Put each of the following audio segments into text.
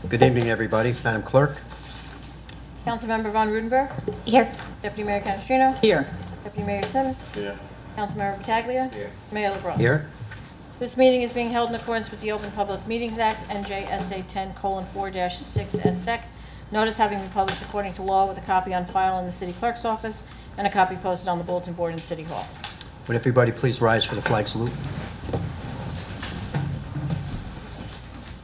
Good evening, everybody. Madam Clerk? Councilmember Von Rudenberg. Here. Deputy Mayor Canestrino. Here. Deputy Mayor Sims. Here. Councilmember Pataglia. Here. Mayor LaBrus. Here. This meeting is being held in accordance with the Open Public Meetings Act, NJSA 10:4-6 and Sec. Notice having been published according to law with a copy on file in the city clerk's office and a copy posted on the bulletin board in City Hall. Would everybody please rise for the flag salute?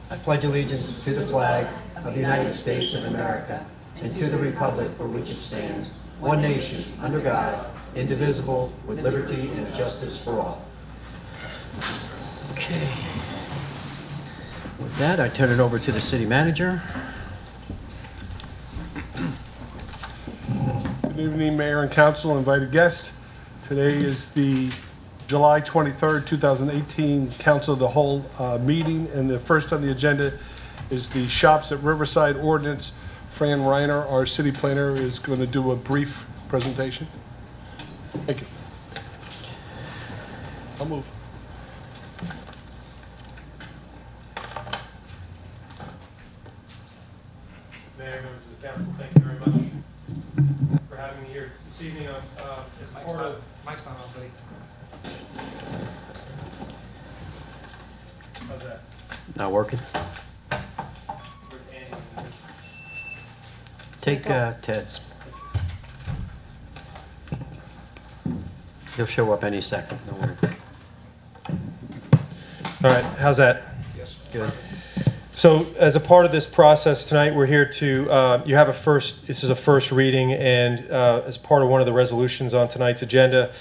I pledge allegiance to the flag of the United States of America and to the republic for which it stands, one nation, under God, indivisible, with liberty and justice for all. Okay. With that, I turn it over to the city manager. Good evening, Mayor and Council, invited guests. Today is the July 23rd, 2018 Council of the Whole meeting, and the first on the agenda is the Shops at Riverside ordinance. Fran Reiner, our city planner, is going to do a brief presentation. Thank you. I'll move. Mayor, members of the council, thank you very much for having me here this evening. As part of Mike's not on, buddy. how's that? Not working. Where's Andy? Take Ted's. He'll show up any second, don't worry. All right, how's that? Yes. Good. So as a part of this process tonight, we're here to, you have this is a first reading, and as part of one of the resolutions on tonight's agenda,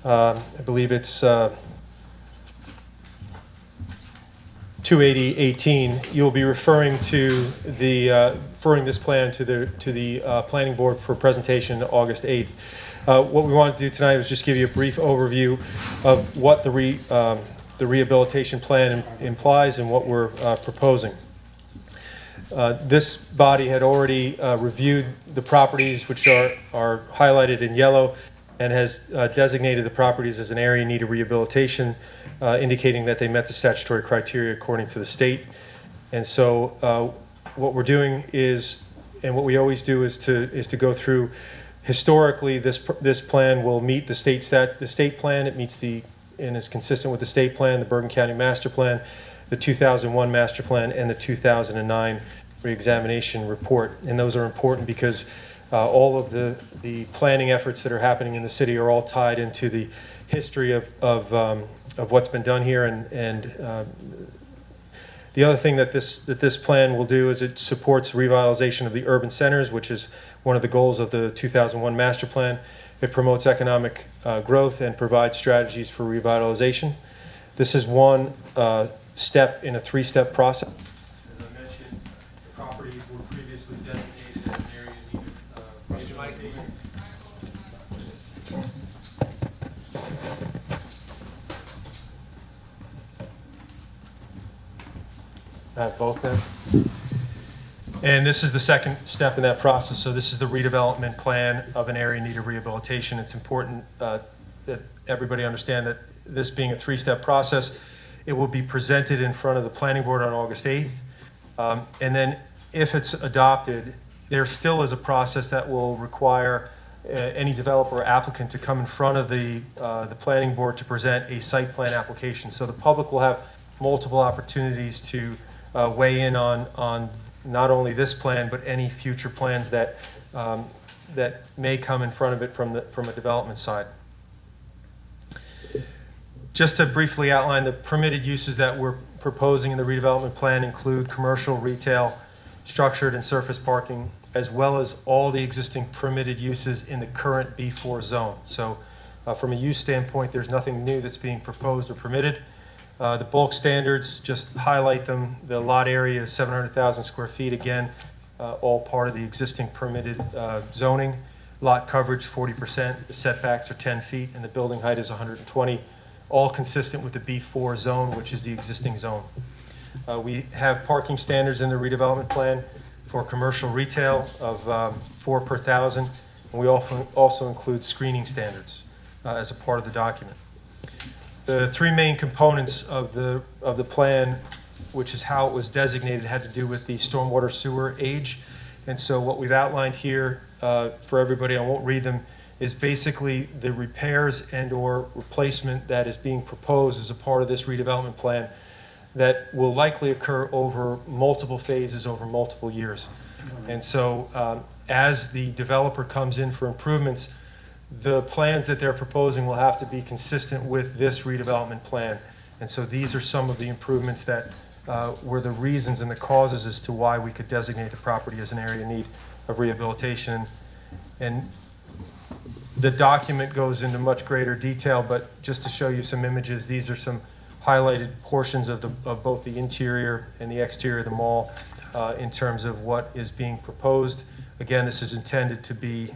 I believe it's 28018, you'll be referring to referring this plan to the planning board for presentation August 8th. What we want to do tonight is just give you a brief overview of what the rehabilitation plan implies and what we're proposing. This body had already reviewed the properties which are highlighted in yellow and has designated the properties as an area in need of rehabilitation, indicating that they met the statutory criteria according to the state. And so what we're doing is, and what we always do is to go through historically this plan will meet the state plan. It meets and is consistent with the state plan, the Bergen County Master Plan, the 2001 Master Plan, and the 2009 Reexamination Report. And those are important because all of the planning efforts that are happening in the city are all tied into the history of what's been done here. And the other thing that this plan will do is it supports revitalization of the urban centers, which is one of the goals of the 2001 Master Plan. It promotes economic growth and provides strategies for revitalization. This is one step in a three-step process. As I mentioned, the properties were previously designated as an area in need of rehabilitation. Both now. And this is the second step in that process. So this is the redevelopment plan of an area in need of rehabilitation. It's important that everybody understand that this being a three-step process, it will be presented in front of the planning board on August 8th. And then if it's adopted, there still is a process that will require any developer or applicant to come in front of the planning board to present a site plan application. So the public will have multiple opportunities to weigh in on not only this plan, but any future plans that may come in front of it from a development side. Just to briefly outline, the permitted uses that we're proposing in the redevelopment plan include commercial, retail, structured and surface parking, as well as all the existing permitted uses in the current B4 zone. So from a use standpoint, there's nothing new that's being proposed or permitted. The bulk standards, just highlight them. The lot area is 700,000 square feet. Again, all part of the existing permitted zoning. Lot coverage, 40%. The setbacks are 10 feet, and the building height is 120, all consistent with the B4 zone, which is the existing zone. We have parking standards in the redevelopment plan for commercial retail of 4 per thousand, and we also include screening standards as a part of the document. The three main components of the plan which is how it was designated, had to do with the stormwater sewer age. And so what we've outlined here for everybody, I won't read them, is basically the repairs and/or replacement that is being proposed as a part of this redevelopment plan that will likely occur over multiple phases over multiple years. And so as the developer comes in for improvements, the plans that they're proposing will have to be consistent with this redevelopment plan. And so these are some of the improvements that were the reasons and the causes as to why we could designate the property as an area in need of rehabilitation. And the document goes into much greater detail, but just to show you some images, these are some highlighted portions of both the interior and the exterior of the mall in terms of what is being proposed. Again, this is intended to be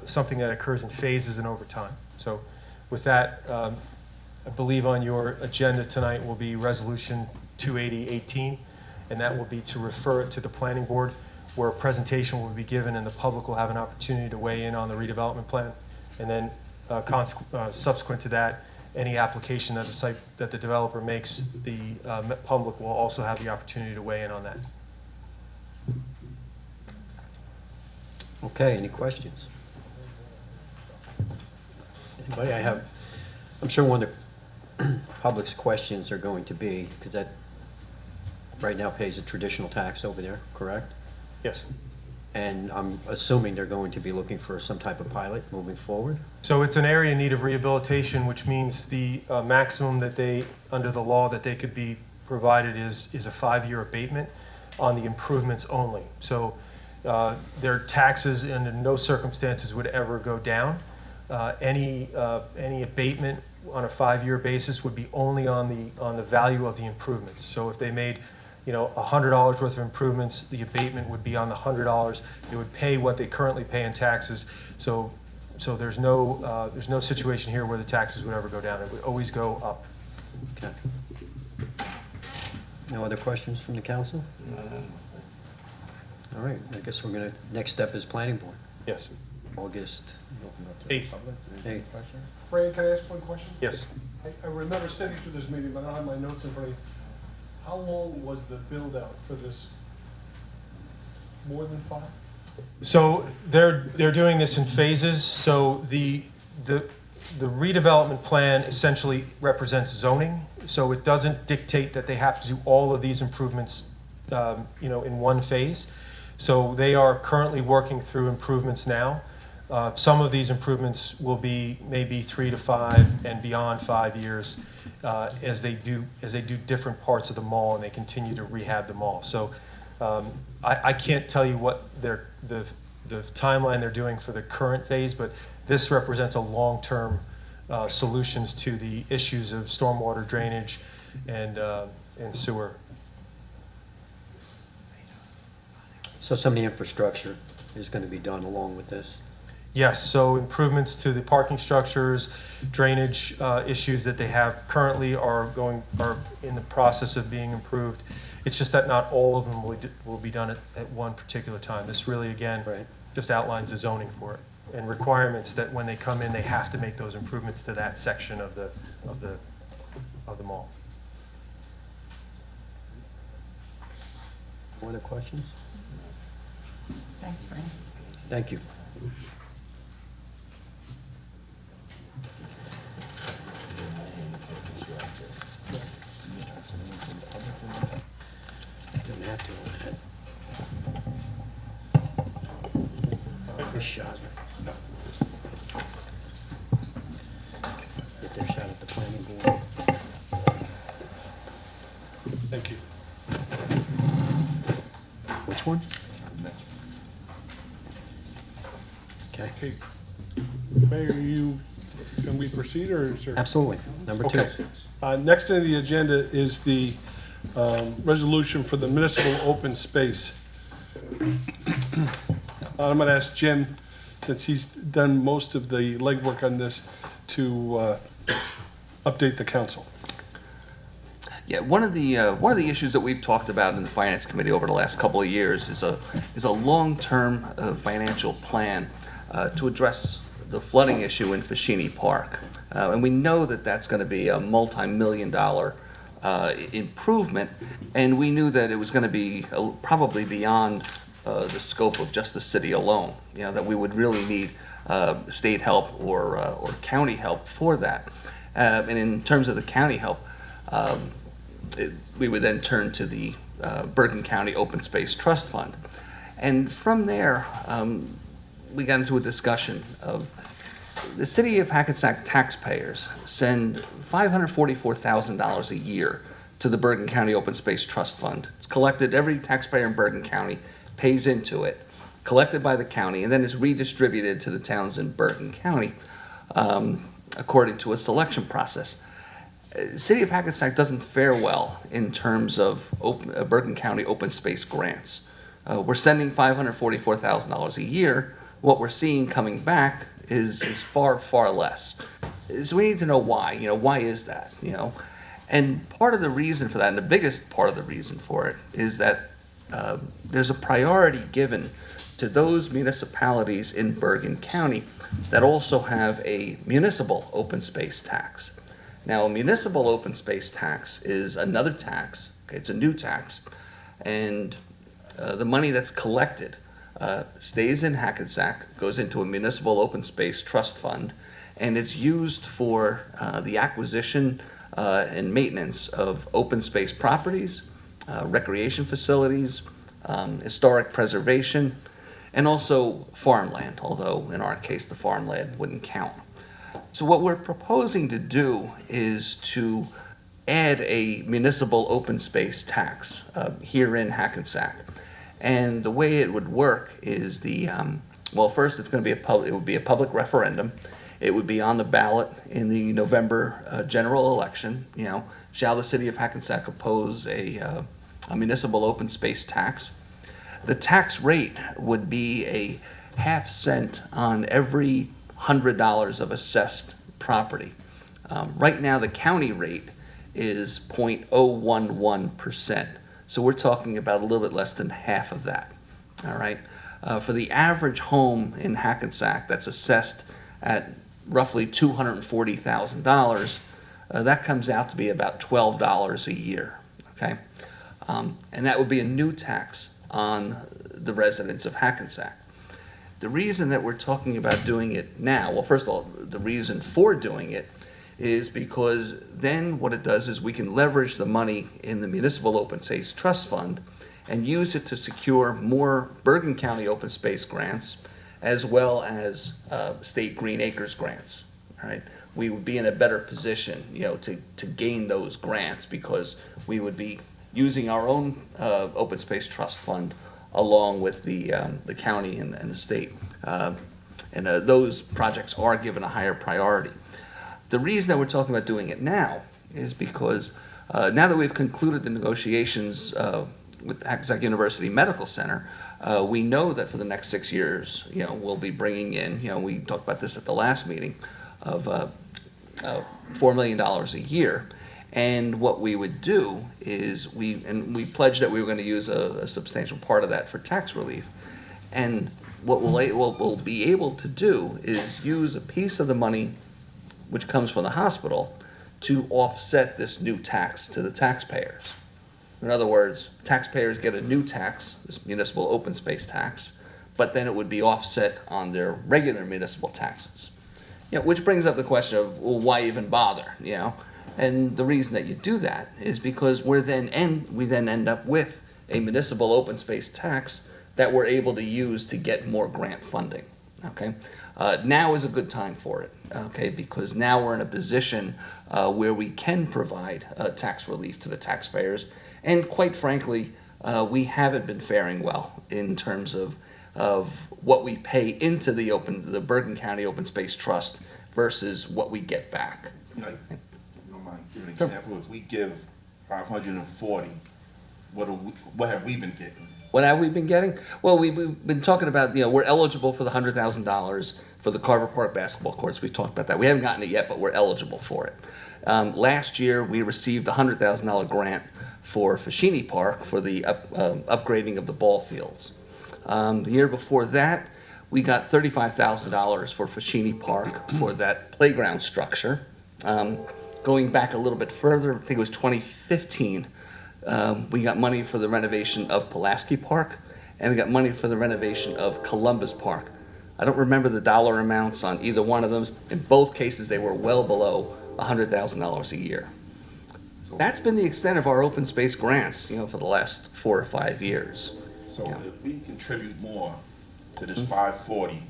something that occurs in phases and over time. So with that, I believe on your agenda tonight will be Resolution 28018, and that will be to refer it to the planning board, where a presentation will be given and the public will have an opportunity to weigh in on the redevelopment plan. And then subsequent to that, any application that the developer makes, the public will also have the opportunity to weigh in on that. Okay, any questions? Anybody? I'm sure one of the public's questions are going to be, because that right now pays a traditional tax over there, correct? Yes. And I'm assuming they're going to be looking for some type of pilot moving forward? So it's an area in need of rehabilitation, which means the maximum that they, under the law, that they could be provided is a 5-year abatement on the improvements only. So their taxes in no circumstances would ever go down. Any abatement on a 5-year basis would be only on the value of the improvements. So if they made $100 worth of improvements, the abatement would be on the $100. It would pay what they currently pay in taxes. So there's no situation here where the taxes would ever go down. It would always go up. Okay. No other questions from the council? All right, I guess next step is planning board, Yes. August 8th. 8th. Fran, can I ask one question? Yes. I remember sitting through this meeting, but I don't have my notes in front of me. How long was the build-out for this? More than 5? So they're doing this in phases. So the redevelopment plan essentially represents zoning. So it doesn't dictate that they have to do all of these improvements, in one phase. So they are currently working through improvements now. Some of these improvements will be maybe 3 to 5 and beyond 5 years as they do different parts of the mall and they continue to rehab the mall. So I can't tell you what the timeline they're doing for the current phase, but this represents a long-term solutions to the issues of stormwater drainage and sewer. So some of the infrastructure is going to be done along with this? Yes, so improvements to the parking structures, drainage issues that they have currently are in the process of being improved. It's just that not all of them will be done at one particular time. This really, again, Right. just outlines the zoning for it and requirements that when they come in, they have to make those improvements to that section of the mall. More other questions? Thanks, Frank. Thank you. Don't have to. Good shot. Get their shot at the planning board. Thank you. Which one? Okay, Okay. Mayor, can we proceed or is there? absolutely. Number 2. Okay. Next on the agenda is the resolution for the municipal open space. I'm going to ask Jim, since he's done most of the legwork on this, to update the council. Yeah, one of the issues that we've talked about in the Finance Committee over the last couple of years is a long-term financial plan to address the flooding issue in Fashini Park. And we know that that's going to be a multi-million-dollar improvement, and we knew that it was going to be probably beyond the scope of just the city alone. You know, that we would really need state help or county help for that. And in terms of the county help, we would then turn to the Bergen County Open Space Trust Fund. And from there, we got into a discussion of the city of Hackensack taxpayers send $544,000 a year to the Bergen County Open Space Trust Fund. It's collected, every taxpayer in Bergen County pays into it, collected by the county, and then is redistributed to the towns in Bergen County according to a selection process. The city of Hackensack doesn't fare well in terms of Bergen County open space grants. We're sending $544,000 a year. What we're seeing coming back is far, far less. So we need to know why. You know, why is that? You know, and part of the reason for that, and the biggest part of the reason for it, is that there's a priority given to those municipalities in Bergen County that also have a municipal open space tax. Now, a municipal open space tax is another tax. Okay, it's a new tax, and the money that's collected stays in Hackensack, goes into a municipal open space trust fund, and it's used for the acquisition and maintenance of open space properties, recreation facilities, historic preservation, and also farmland, although in our case the farmland wouldn't count. So what we're proposing to do is to add a municipal open space tax here in Hackensack. And the way it would work is well, first it's going to be it would be a public referendum. It would be on the ballot in the November general election. You know, shall the city of Hackensack oppose a municipal open space tax? The tax rate would be a half-cent on every $100 of assessed property. Right now, the county rate is 0.011%. So we're talking about a little bit less than half of that. All right. For the average home in Hackensack that's assessed at roughly $240,000, that comes out to be about $12 a year. Okay. And that would be a new tax on the residents of Hackensack. The reason that we're talking about doing it now, well, first of all, the reason for doing it is because then what it does is we can leverage the money in the Municipal Open Space Trust Fund and use it to secure more Bergen County open space grants as well as state Green Acres grants. All right, we would be in a better position, you know, to gain those grants because we would be using our own open space trust fund along with the county and the state, and those projects are given a higher priority. The reason that we're talking about doing it now is because now that we've concluded the negotiations with Hackensack University Medical Center, we know that for the next 6 years, you know, we'll be bringing in, you know, we talked about this at the last meeting, of $4 million a year. And what we would do is we pledged that we were going to use a substantial part of that for tax relief. And what we'll be able to do is use a piece of the money which comes from the hospital to offset this new tax to the taxpayers. In other words, taxpayers get a new tax, this municipal open space tax, but then it would be offset on their regular municipal taxes. You know, which brings up the question of, well, why even bother, you know? And the reason that you do that is because we then end up with a municipal open space tax that we're able to use to get more grant funding. Okay, now is a good time for it. Okay, because now we're in a position where we can provide tax relief to the taxpayers, and quite frankly, we haven't been faring well in terms of what we pay into the Bergen County Open Space Trust versus what we get back. Like, you don't mind giving an example? If we give 540, what have we been getting? What have we been getting? Well, we've been talking about, you know, we're eligible for the $100,000 for the Carver Park basketball courts. We've talked about that. We haven't gotten it yet, but we're eligible for it. Last year, we received a $100,000 grant for Fashini Park for the upgrading of the ball fields. The year before that, We got $35,000 for Fashini Park for that playground structure. Going back a little bit further, I think it was 2015, we got money for the renovation of Pulaski Park, and we got money for the renovation of Columbus Park. I don't remember the dollar amounts on either one of them. In both cases, they were well below $100,000 a year. That's been the extent of our open space grants, for the last 4 or 5 years. So Yeah. if we contribute more to this 540,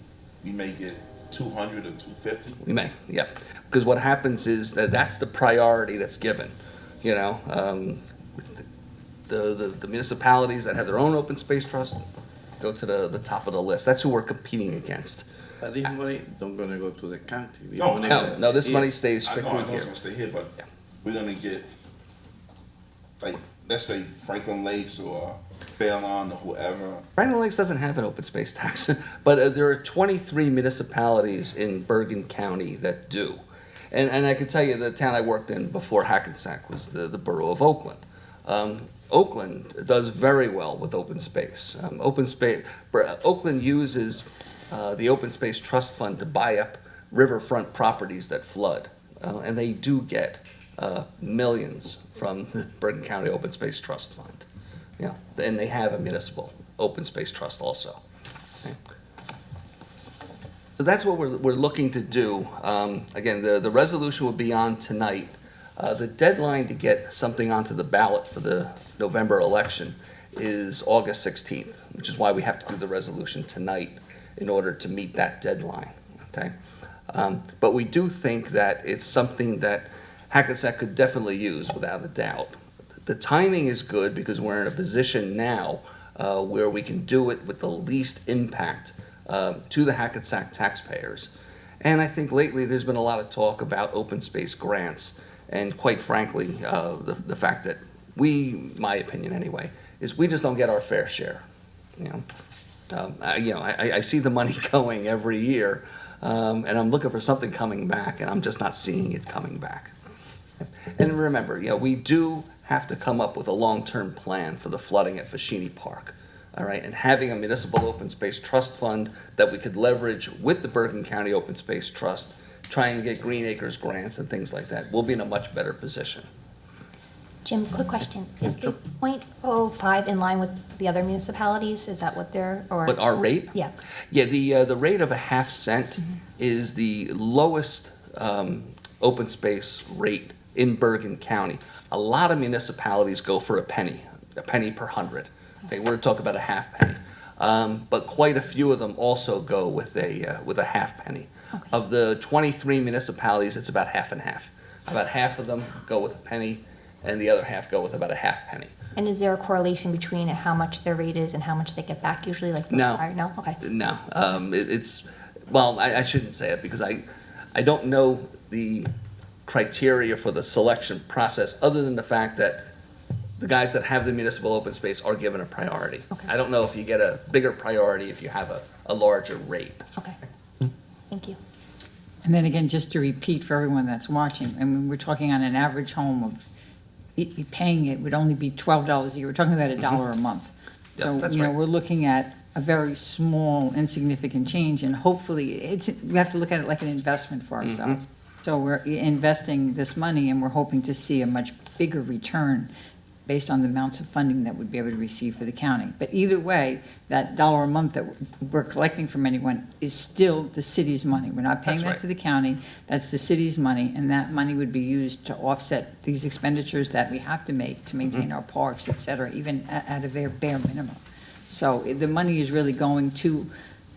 we may get 200 or 250? We may, yeah. Because what happens is that's the priority that's given, The municipalities that have their own open space trust go to the top of the list. That's who we're competing against. But this money don't gonna go to the county. We No, gonna No, go no, this here. money stays I know strictly it's here. gonna stay here, but Yeah. we're gonna get, like, let's say Franklin Lakes or Fairlawn or whoever. Franklin Lakes doesn't have an open space tax, but there are 23 municipalities in Bergen County that do. And I can tell you, the town I worked in before Hackensack was the borough of Oakland. Oakland does very well with open space. Oakland uses the Open Space Trust Fund to buy up riverfront properties that flood. And they do get millions from the Bergen County Open Space Trust Fund. And they have a municipal open space trust also. Okay. So that's what we're looking to do. Again, the resolution will be on tonight. The deadline to get something onto the ballot for the November election is August 16th, which is why we have to do the resolution tonight in order to meet that deadline, okay? But we do think that it's something that Hackensack could definitely use without a doubt. The timing is good because we're in a position now where we can do it with the least impact to the Hackensack taxpayers. And I think lately there's been a lot of talk about open space grants. And quite frankly, the fact that my opinion anyway, is we just don't get our fair share. I see the money going every year, and I'm looking for something coming back, and I'm just not seeing it coming back. And remember, we do have to come up with a long-term plan for the flooding at Fashini Park. All right, and having a municipal open space trust fund that we could leverage with the Bergen County Open Space Trust, try and get Green Acres grants and things like that, we'll be in a much better position. Jim, quick question. Is the .05 in line with the other municipalities? Is that what they're, or? But our rate? Yeah. Yeah, the rate of a half cent is the lowest open space rate in Bergen County. A lot of municipalities go for a penny per 100. Okay, we're talking about a half penny. But quite a few of them also go with a half penny. Okay. Of the 23 municipalities, it's about half and half. About half of them go with a penny, and the other half go with about a half penny. And is there a correlation between how much their rate is and how much they get back usually? Like No. No? Okay. No, I shouldn't say it because I don't know the criteria for the selection process other than the fact that the guys that have the municipal open space are given a priority. Okay. I don't know if you get a bigger priority if you have a larger rate. Okay. Thank you. And then again, just to repeat for everyone that's watching, I mean, we're talking on an average home of, paying it would only be $12 a year. We're talking about $1 a month. Yeah, So, that's right. we're looking at a very small, insignificant change, and hopefully, we have to look at it like an investment for ourselves. So we're investing this money, and we're hoping to see a much bigger return based on the amounts of funding that we'd be able to receive for the county. But either way, that $1 a month that we're collecting from anyone is still the city's money. We're not paying That's that right. to the county, that's the city's money, and that money would be used to offset these expenditures that we have to make to maintain our parks, et cetera, even at a very bare minimum. So the money is really going to,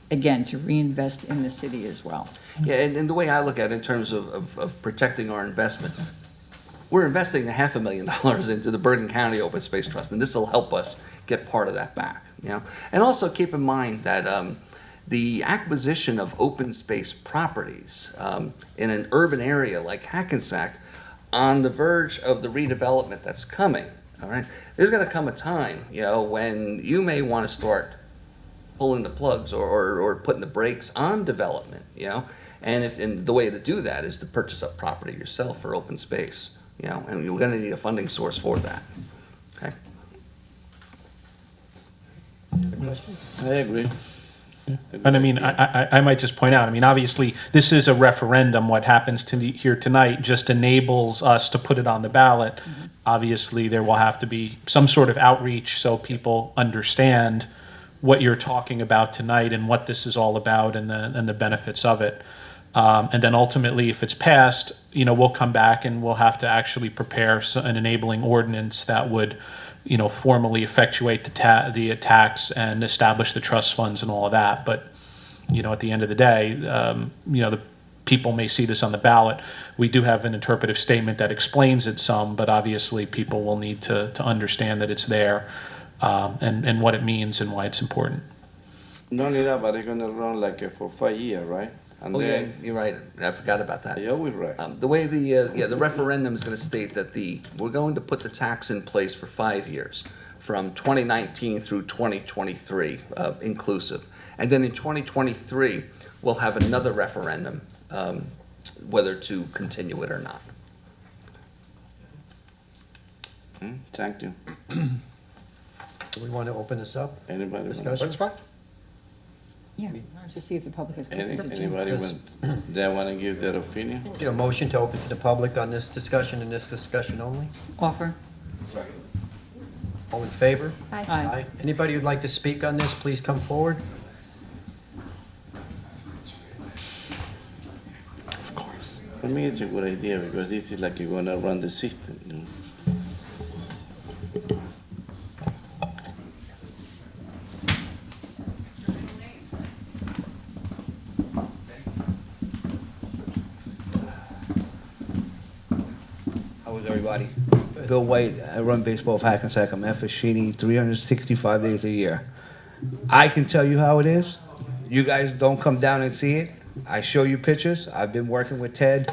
again, to reinvest in the city as well. Yeah, and the way I look at it in terms of protecting our investment, we're investing $500,000 into the Bergen County Open Space Trust, and this will help us get part of that back. And also keep in mind that the acquisition of open space properties in an urban area like Hackensack, on the verge of the redevelopment that's coming, all right, there's going to come a time, when you may want to start pulling the plugs or putting the brakes on development, and the way to do that is to purchase up property yourself for open space, and you're going to need a funding source for that. Okay. I agree. And I mean, I might just point out, I mean, obviously, this is a referendum. What happens here tonight just enables us to put it on the ballot. Obviously, there will have to be some sort of outreach so people understand what you're talking about tonight and what this is all about and the benefits of it. And then ultimately, if it's passed, we'll come back and we'll have to actually prepare an enabling ordinance that would, formally effectuate the tax and establish the trust funds and all of that. But, at the end of the day, the people may see this on the ballot. We do have an interpretive statement that explains it some, but obviously people will need to understand that it's there, and what it means and why it's important. Not only that, but it's gonna run like for 5 years, right? And Oh, yeah, then, you're right. I forgot about that. you always right. The way the referendum is going to state that we're going to put the tax in place for 5 years, from 2019 through 2023, inclusive. And then in 2023, we'll have another referendum, whether to continue it or not. Thank you. Do we want to open this up? Anybody? Discussion? That's fine. Yeah, just see if the public has questions. Anybody wanna give their opinion? Do you have a motion to open to the public on this discussion and this discussion only? Offer? All in favor? Aye. Anybody who'd like to speak on this, please come forward. For me, it's a good idea because this is like you're gonna run the system. How is everybody? Bill White, I run baseball for Hackensack. I'm at Fashini 365 days a year. I can tell you how it is. You guys don't come down and see it. I show you pictures. I've been working with Ted.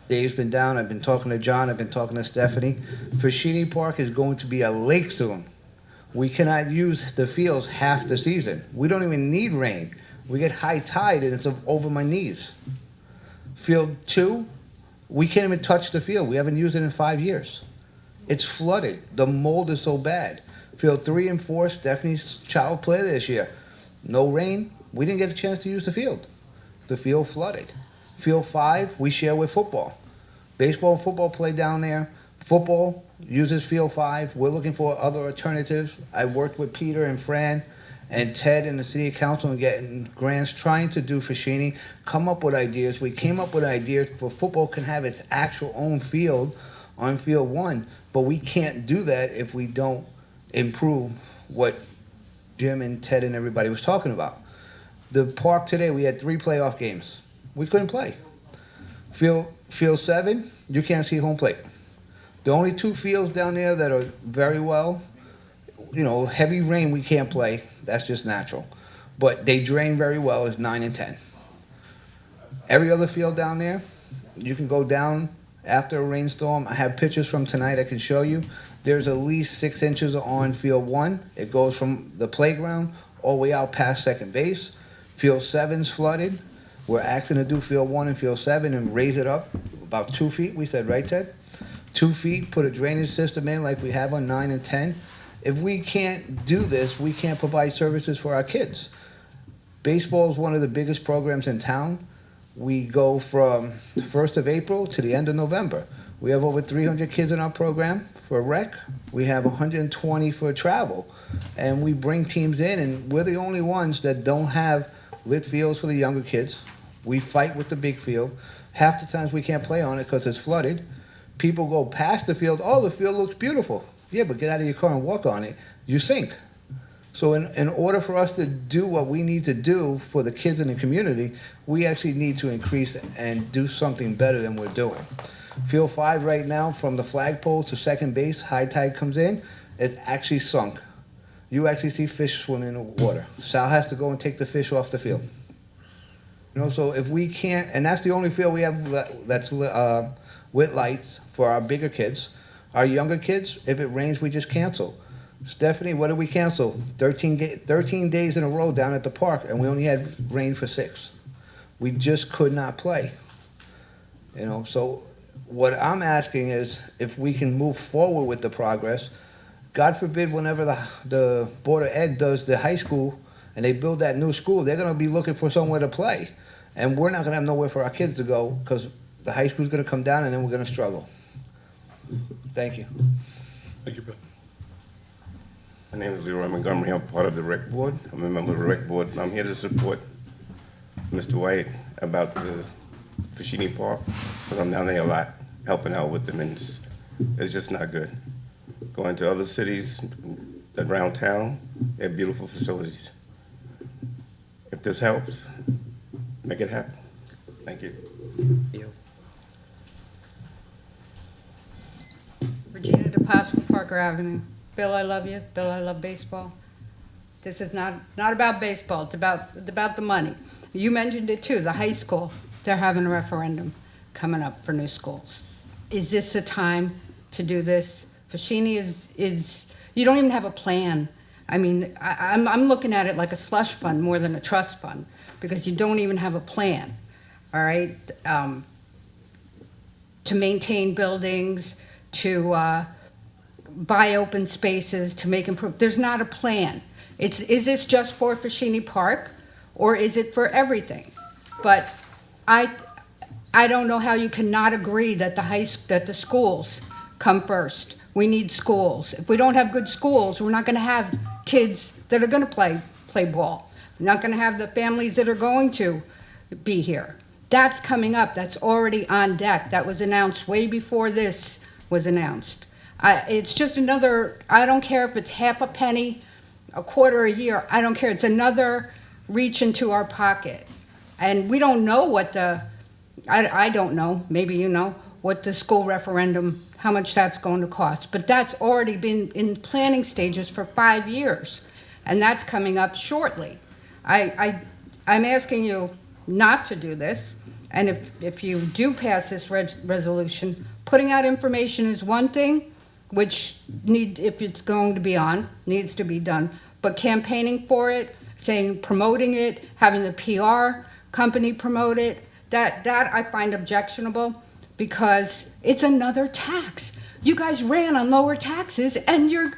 Dave's been down. I've been talking to John. I've been talking to Stephanie. Fashini Park is going to be a lake soon. We cannot use the fields half the season. We don't even need rain. We get high tide and it's over my knees. Field 2, we can't even touch the field. We haven't used it in 5 years. It's flooded. The mold is so bad. Field 3 and 4, Stephanie's child played this year. No rain. We didn't get a chance to use the field. The field flooded. Field 5, we share with football. Baseball and football play down there. Football uses Field 5. We're looking for other alternatives. I worked with Peter and Fran and Ted and the city council and getting grants, trying to do Fashini, come up with ideas. We came up with ideas for football can have its actual own field on Field 1, but we can't do that if we don't improve what Jim and Ted and everybody was talking about. The park today, we had 3 playoff games. We couldn't play. Field 7, you can't see home plate. The only 2 fields down there that are very well, heavy rain, we can't play. That's just natural. But they drain very well is 9 and 10. Every other field down there, you can go down after a rainstorm. I have pictures from tonight I can show you. There's at least 6 inches on Field 1. It goes from the playground all the way out past second base. Field 7's flooded. We're asking to do Field 1 and Field 7 and raise it up about 2 feet, we said, right, Ted? 2 feet, put a drainage system in like we have on 9 and 10. If we can't do this, we can't provide services for our kids. Baseball is one of the biggest programs in town. We go from the 1st of April to the end of November. We have over 300 kids in our program for rec. We have 120 for travel. And we bring teams in, and we're the only ones that don't have lit fields for the younger kids. We fight with the big field. Half the times we can't play on it because it's flooded. People go past the field, oh, the field looks beautiful. Yeah, but get out of your car and walk on it, you sink. So in order for us to do what we need to do for the kids in the community, we actually need to increase and do something better than we're doing. Field 5 right now, from the flagpole to second base, high tide comes in, it's actually sunk. You actually see fish swimming in the water. Sal has to go and take the fish off the field. So if we can't, and that's the only field we have that's with lights for our bigger kids. Our younger kids, if it rains, we just cancel. Stephanie, what did we cancel? 13 days in a row down at the park, and we only had rain for 6. We just could not play. So what I'm asking is if we can move forward with the progress. God forbid, whenever the Board of Ed does the high school and they build that new school, they're gonna be looking for somewhere to play. And we're not gonna have nowhere for our kids to go, because the high school's gonna come down and then we're gonna struggle. Thank you. Thank you, Bill. My name is Leroy Montgomery. I'm part of the rec board. I'm a member of the rec board. I'm here to support Mr. White about the Fashini Park, because I'm down there a lot, helping out with them, and it's just not good. Going to other cities around town, they have beautiful facilities. If this helps, make it happen. Thank you. Regina DePasqua, Parker Avenue. Bill, I love you. Bill, I love baseball. This is not about baseball. It's about the money. You mentioned it too, the high school. They're having a referendum coming up for new schools. Is this the time to do this? Fashini is you don't even have a plan. I mean, I'm looking at it like a slush fund more than a trust fund, because you don't even have a plan, all right? To maintain buildings, to buy open spaces, to make improve. There's not a plan. Is this just for Fashini Park, or is it for everything? But I don't know how you cannot agree that the schools come first. We need schools. If we don't have good schools, we're not going to have kids that are going to play ball. We're not going to have the families that are going to be here. That's coming up. That's already on deck. That was announced way before this was announced. It's just another, I don't care if it's half a penny, a quarter a year, I don't care. It's another reach into our pocket. And we don't know what I don't know, maybe you know, what the school referendum, how much that's going to cost. But that's already been in planning stages for 5 years, and that's coming up shortly. I'm asking you not to do this, and if you do pass this resolution, putting out information is one thing, which if it's going to be on, needs to be done. But campaigning for it, promoting it, having the PR company promote it, that I find objectionable, because it's another tax. You guys ran on lower taxes, and you're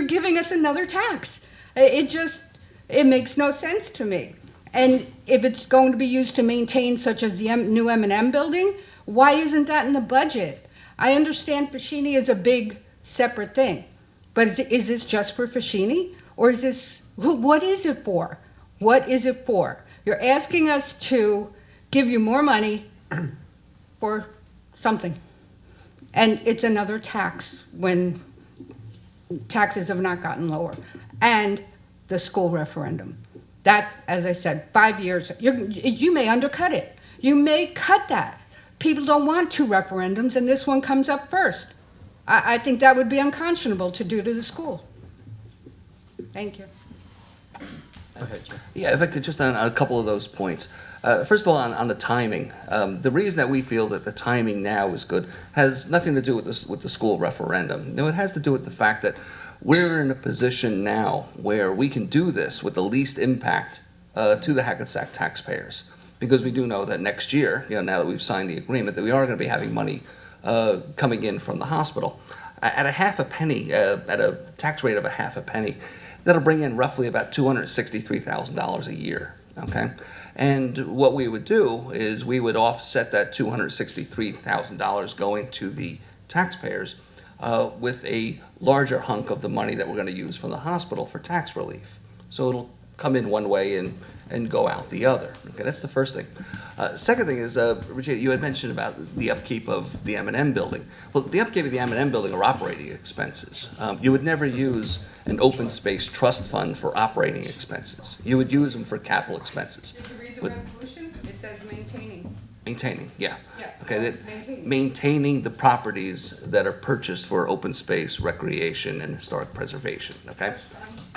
giving us another tax. It makes no sense to me. And if it's going to be used to maintain, such as the new M&M building, why isn't that in the budget? I understand Fashini is a big separate thing, but is this just for Fashini, or is this, what is it for? What is it for? You're asking us to give you more money for something, and it's another tax when taxes have not gotten lower. And the school referendum, that, as I said, 5 years, you may undercut it. You may cut that. People don't want 2 referendums, and this one comes up first. I think that would be unconscionable to do to the school. Thank you. Yeah, if I could just on a couple of those points. First of all, on the timing, the reason that we feel that the timing now is good has nothing to do with the school referendum. No, it has to do with the fact that we're in a position now where we can do this with the least impact to the Hackensack taxpayers, because we do know that next year, now that we've signed the agreement, that we are going to be having money coming in from the hospital at a half a penny, at a tax rate of a half a penny. That'll bring in roughly about $263,000 a year, okay? And what we would do is we would offset that $263,000 going to the taxpayers with a larger hunk of the money that we're going to use from the hospital for tax relief. So it'll come in one way and go out the other. Okay, that's the first thing. Second thing is, Regina, you had mentioned about the upkeep of the M&M building. Well, the upkeep of the M&M building are operating expenses. You would never use an open space trust fund for operating expenses. You would use them for capital expenses. Did you read the resolution? It says maintaining. Maintaining, yeah. Yeah, Okay, maintaining. maintaining the properties that are purchased for open space, recreation, and historic preservation, okay?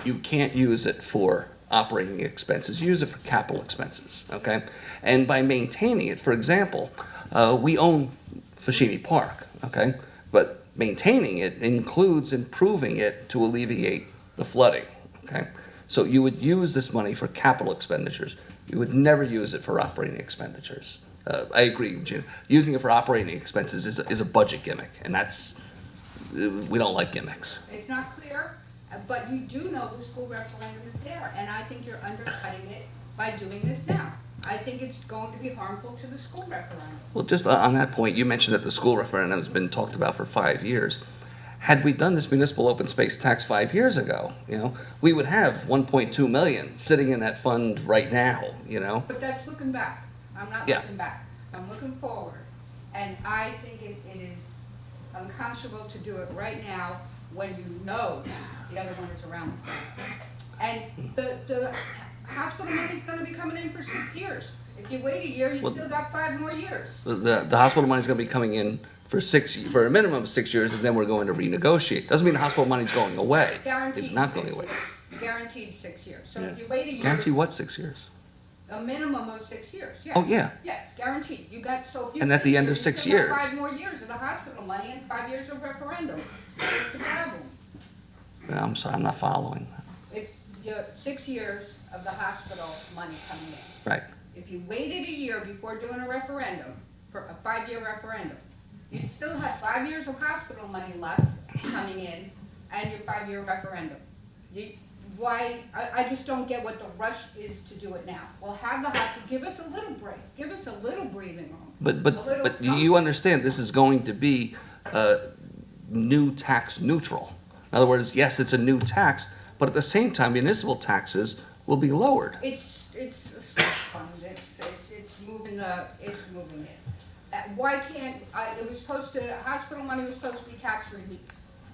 You can't use it for operating expenses, use it for capital expenses, okay? And by maintaining it, for example, we own Fashini Park, okay? But maintaining it includes improving it to alleviate the flooding, okay? So you would use this money for capital expenditures. You would never use it for operating expenditures. I agree, Jim. Using it for operating expenses is a budget gimmick, and we don't like gimmicks. It's not clear, But you do know the school referendum is there, and I think you're undercutting it by doing this now. I think it's going to be harmful to the school referendum. Well, just on that point, you mentioned that the school referendum has been talked about for 5 years. Had we done this municipal open space tax 5 years ago, we would have 1.2 million sitting in that fund right now, But that's looking back. I'm not Yeah. looking back. I'm looking forward. And I think it is unconscionable to do it right now when you know the other one is around the corner. And the hospital money's gonna be coming in for 6 years. If you wait a year, you Well, still got 5 more years. The hospital money's going to be coming in for a minimum of 6 years, and then we're going to renegotiate. Doesn't mean the hospital money's going away. Guaranteed It's not 6 going away. years. Guaranteed 6 years. So if you wait a year. Guarantee what, 6 years? A minimum of 6 years, yes. Oh, yeah. Yes, guaranteed. You got, so if you. And at the end of you 6 still got years. 5 more years of the hospital money and 5 years of referendum. It's the problem. I'm sorry, I'm not following. It's 6 years of the hospital money coming in. Right. If you waited a year before doing a referendum, for a 5-year referendum, you'd still have 5 years of hospital money left coming in and your 5-year referendum. I just don't get what the rush is to do it now. Well, have the hospital, give us a little break, give us a little breathing room. But a little you something. understand this is going to be new tax neutral. In other words, yes, it's a new tax, but at the same time, municipal taxes will be lowered. It's a slush fund, it's moving it. Why can't, it was supposed to, hospital money was supposed to be tax relief.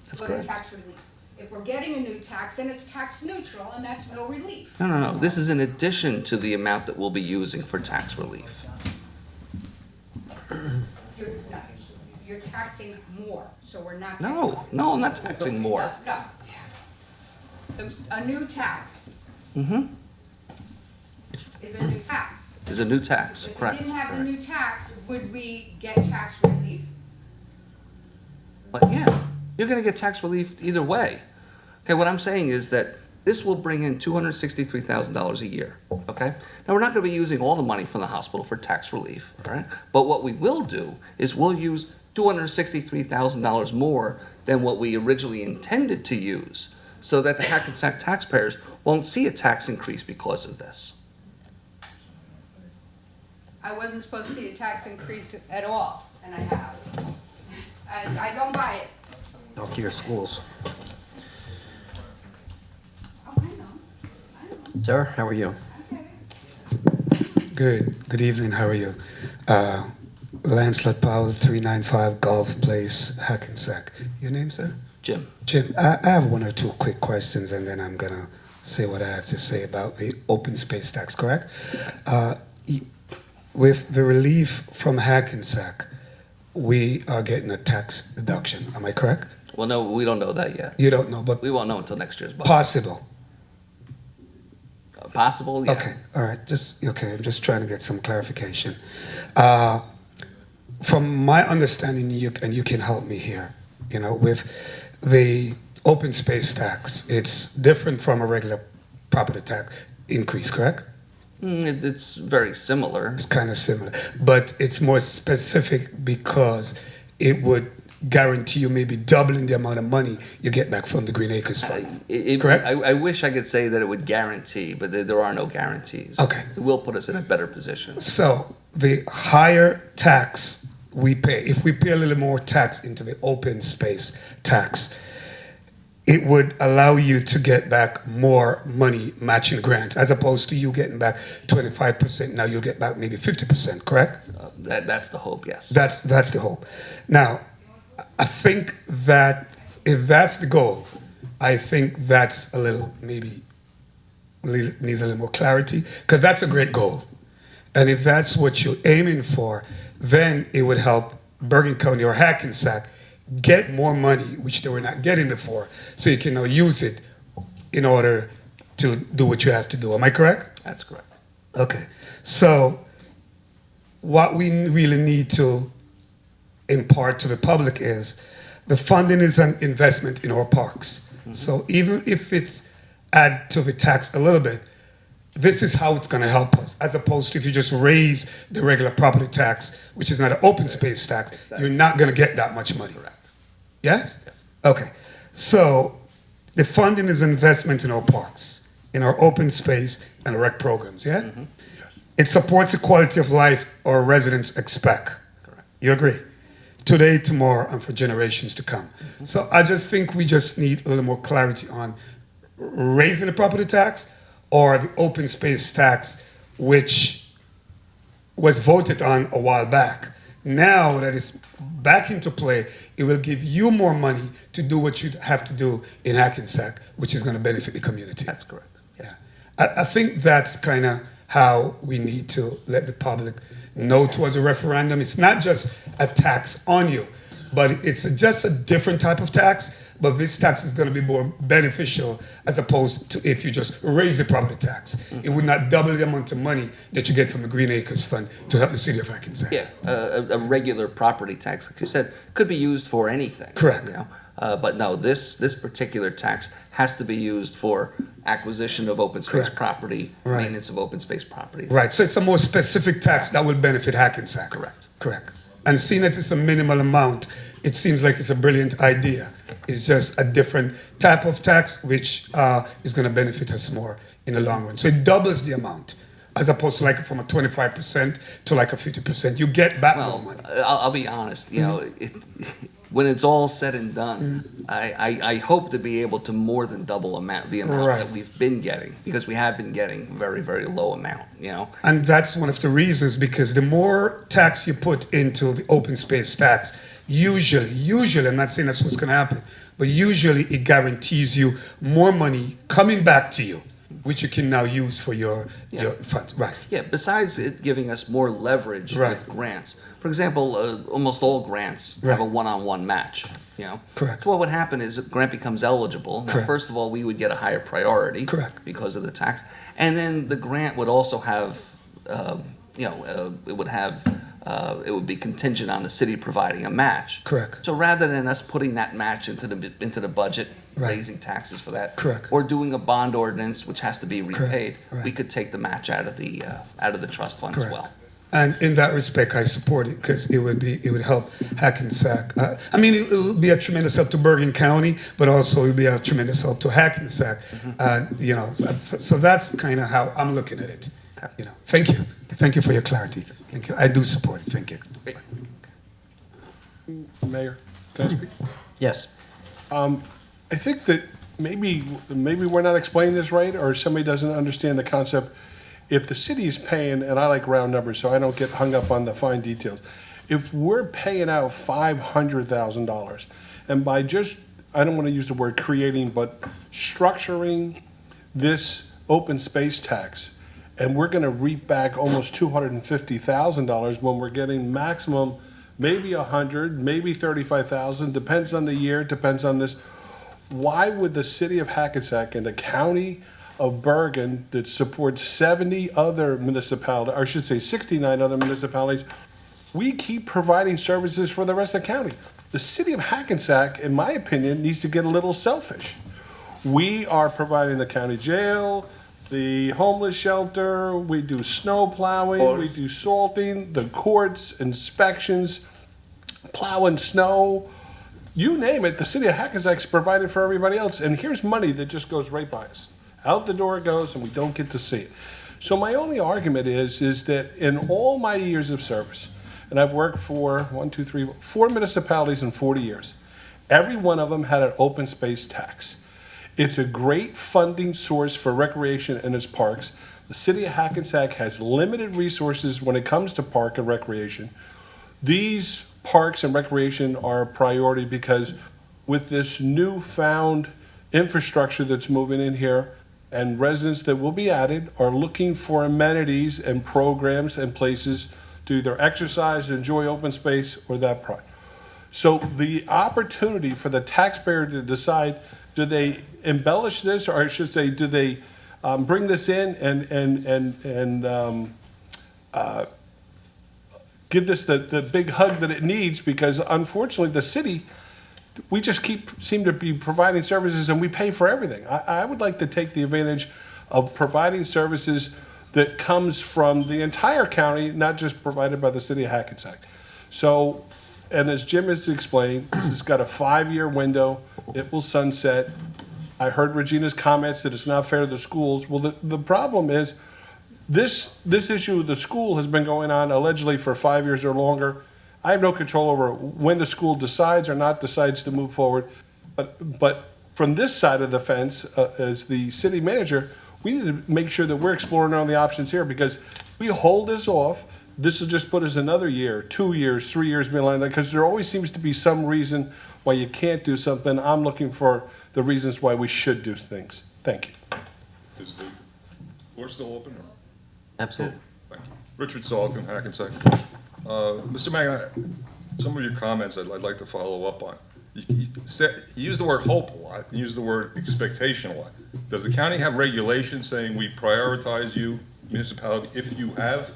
That's Go to correct. tax relief. If we're getting a new tax, then it's tax neutral, and that's no relief. No. This is in addition to the amount that we'll be using for tax relief. You're taxing more, so we're not. No, I'm not taxing more. No. A new tax Mm-hmm. is a new tax. Is a new tax, If we correct. didn't have a correct. new tax, would we get tax relief? But yeah, you're gonna get tax relief either way. Okay, what I'm saying is that this will bring in $263,000 a year, okay? Now, we're not gonna be using all the money from the hospital for tax relief, all right? But what we will do is we'll use $263,000 more than what we originally intended to use, so that the Hackensack taxpayers won't see a tax increase because of this. I wasn't supposed to see a tax increase at all, and I have. And I don't buy it. Talk to your schools. Oh, I know. Sir, how are you? Good evening, how are you? Lancelot Powell, 395 Golf Place, Hackensack. Your name, sir? Jim. Jim, I have one or two quick questions and then I'm gonna say what I have to say about the open space tax, correct? With the relief from Hackensack, we are getting a tax deduction, am I correct? Well, no, we don't know that yet. You don't know, but We won't know until next year's budget. possible. Possible, yeah. Okay, all right, I'm just trying to get some clarification. From my understanding, and you can help me here, with the open space tax, it's different from a regular property tax increase, correct? It's very similar. It's kind of similar, but it's more specific because it would guarantee you maybe doubling the amount of money you get back from the Green Acres Fund. Correct? I wish I could say that it would guarantee, but there are no guarantees. Okay. It will put us in a better position. So the higher tax we pay, if we pay a little more tax into the open space tax, it would allow you to get back more money matching grants, as opposed to you getting back 25%. Now you'll get back maybe 50%, correct? That's the hope, yes. That's the hope. Now, I think that if that's the goal, I think that's a little, maybe needs a little more clarity, because that's a great goal. And if that's what you're aiming for, then it would help Bergen County or Hackensack get more money, which they were not getting before, so you can now use it in order to do what you have to do. Am I correct? That's correct. Okay. So what we really need to impart to the public is the funding is an investment in our parks. Mm-hmm. So even if it's add to the tax a little bit, this is how it's going to help us, as opposed to if you just raise the regular property tax, which is not an open space tax, you're not going to get that much money. Correct. Yes? Yes. Okay. So The funding is investment in our parks, in our open space and rec programs, yeah? It supports the quality of life our residents expect. You agree? Today, tomorrow, and for generations to come. So I just think we just need a little more clarity on raising the property tax or the open space tax, which was voted on a while back. Now that it's back into play, it will give you more money to do what you have to do in Hackensack, which is going to benefit the community. That's correct. Yeah. I think that's kind of how we need to let the public know towards a referendum. It's not just a tax on you, but it's just a different type of tax. But this tax is going to be more beneficial as opposed to if you just raise the property tax. It would not double the amount of money that you get from the Green Acres Fund to help the city of Hackensack. Yeah, a regular property tax, like you said, could be used for anything. Correct. You know? But no, this particular tax has to be used for acquisition of open space Correct. property, Right. maintenance of open space property. Right, so it's a more specific tax that will benefit Hackensack. Correct. Correct. And seeing that it's a minimal amount, it seems like it's a brilliant idea. It's just a different type of tax which is going to benefit us more in the long run. So it doubles the amount as opposed to like from a 25% to like a 50%. You get back more Well, money. I'll be honest, you know, when it's all said and done, I hope to be able to more than double the amount Right. that we've been getting, because we have been getting very, very low amount, you know? And that's one of the reasons, because the more tax you put into the open space tax, usually, I'm not saying that's what's going to happen, but usually it guarantees you more money coming back to you, which you can now use for your funds. Right. Yeah, besides it giving us more leverage Right. with grants. For example, almost all grants have a Right. one-on-one match, you know? Correct. So what would happen is a grant becomes eligible. Now, Correct. first of all, we would get a higher priority. Correct. Because of the tax. And then the grant would also have, it would be contingent on the city providing a match. Correct. So rather than us putting that match into the budget, Right. raising taxes for that. Correct. Or doing a bond ordinance which has to be repaid, Right. we could take the match out of the trust fund as Correct. well. And in that respect, I support it because it would help Hackensack. I mean, it will be a tremendous help to Bergen County, but also it will be a tremendous help to Hackensack. So that's kind of how I'm looking at it. Thank you for your clarity. Thank you. I do support it. Thank you. Mayor, can I speak? Yes. I think that maybe we're not explaining this right, or somebody doesn't understand the concept. If the city is paying, and I like round numbers, so I don't get hung up on the fine details. If we're paying out $500,000, and by just, I don't want to use the word creating, but structuring this open space tax, and we're going to reap back almost $250,000 when we're getting maximum, maybe 100, maybe 35,000, depends on the year, depends on this. Why would the city of Hackensack and the county of Bergen that supports 70 other municipalities, or I should say 69 other municipalities, we keep providing services for the rest of the county? The city of Hackensack, in my opinion, needs to get a little selfish. We are providing the county jail, the homeless shelter, we do snow plowing, we do salting, the courts, inspections, plowing snow. You name it, the city of Hackensack's provided for everybody else, and here's money that just goes right by us. Out the door it goes, and we don't get to see it. So my only argument is that in all my years of service, and I've worked for 4 municipalities in 40 years, every one of them had an open space tax. It's a great funding source for recreation in its parks. The city of Hackensack has limited resources when it comes to park and recreation. These parks and recreation are a priority because with this newfound infrastructure that's moving in here, and residents that will be added are looking for amenities and programs and places to either exercise, enjoy open space, or that part. So the opportunity for the taxpayer to decide, do they embellish this, or I should say, do they bring this in and give this the big hug that it needs? Because unfortunately, the city, we just seem to be providing services and we pay for everything. I would like to take the advantage of providing services that comes from the entire county, not just provided by the city of Hackensack. So, and as Jim has explained, this has got a 5-year window. It will sunset. I heard Regina's comments that it's not fair to the schools. Well, the problem is, this issue of the school has been going on allegedly for 5 years or longer. I have no control over when the school decides or not decides to move forward. But from this side of the fence, as the city manager, we need to make sure that we're exploring all the options here, because if we hold this off, this will just put us another year, 2 years, 3 years behind, because there always seems to be some reason why you can't do something. I'm looking for the reasons why we should do things. Thank you. Is the floor still open? Or? Absolutely. Thank you. Richard Sullivan, Hackensack. Mr. Mayor, some of your comments I'd like to follow up on. You used the word hope a lot, you used the word expectation a lot. Does the county have regulations saying we prioritize you, municipality, if you have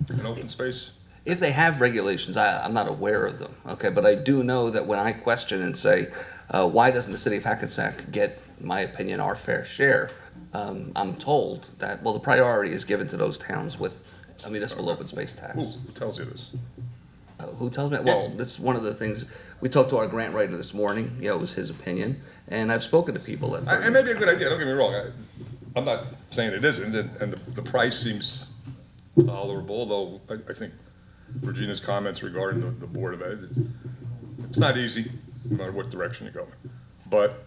an open space? If they have regulations, I'm not aware of them, okay? But I do know that when I question and say, why doesn't the city of Hackensack get, in my opinion, our fair share, I'm told that, well, the priority is given to those towns with a municipal open space tax. Who tells you this? Who tells me? Well, it's one of the things, we talked to our grant writer this morning, it was his opinion, and I've spoken to people that. It may be a good idea, don't get me wrong. I'm not saying it isn't, and the price seems tolerable, though I think Regina's comments regarding the Board of Ed, it's not easy, no matter what direction you go in. But,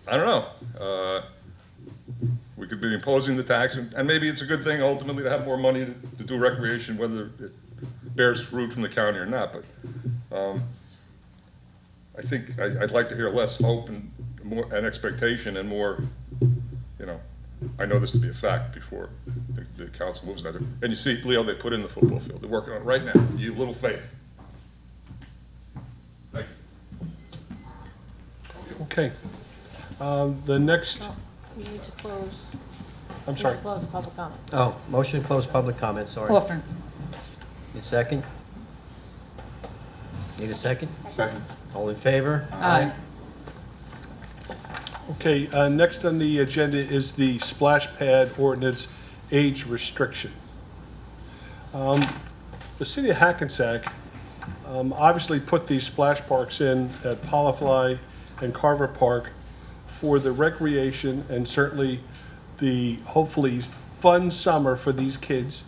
I don't know. We could be imposing the tax, and maybe it's a good thing ultimately to have more money to do recreation, whether it bears fruit from the county or not. But I think I'd like to hear less hope and more and expectation and more, I know this to be a fact before the council moves that. And you see, Leo, they put in the football field. They're working on it right now. You have little faith. Thank you. Okay. The next, You need to close. I'm sorry. Close the public comment. Oh, motion to close public comment, sorry. Offer. Need a second? Need a second? Second. All in favor? Aye. Okay, next on the agenda is the splash pad ordinance age restriction. The city of Hackensack obviously put these splash parks in at Polyfly and Carver Park for the recreation and certainly the hopefully fun summer for these kids.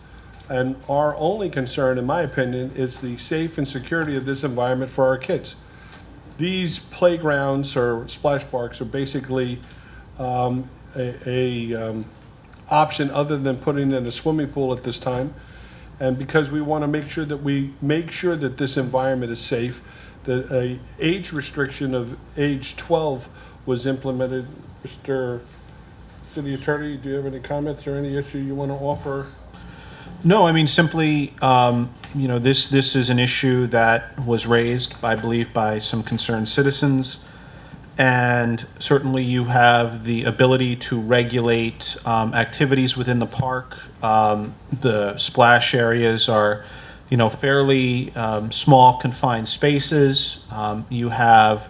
And our only concern, in my opinion, is the safe and security of this environment for our kids. These playgrounds or splash parks are basically a option other than putting in a swimming pool at this time. And because we want to make sure that this environment is safe, that a age restriction of age 12 was implemented. Mr. City Attorney, do you have any comments or any issue you want to offer? No, I mean, simply, this is an issue that was raised, I believe, by some concerned citizens. And certainly you have the ability to regulate activities within the park. The splash areas are, fairly small, confined spaces. You have,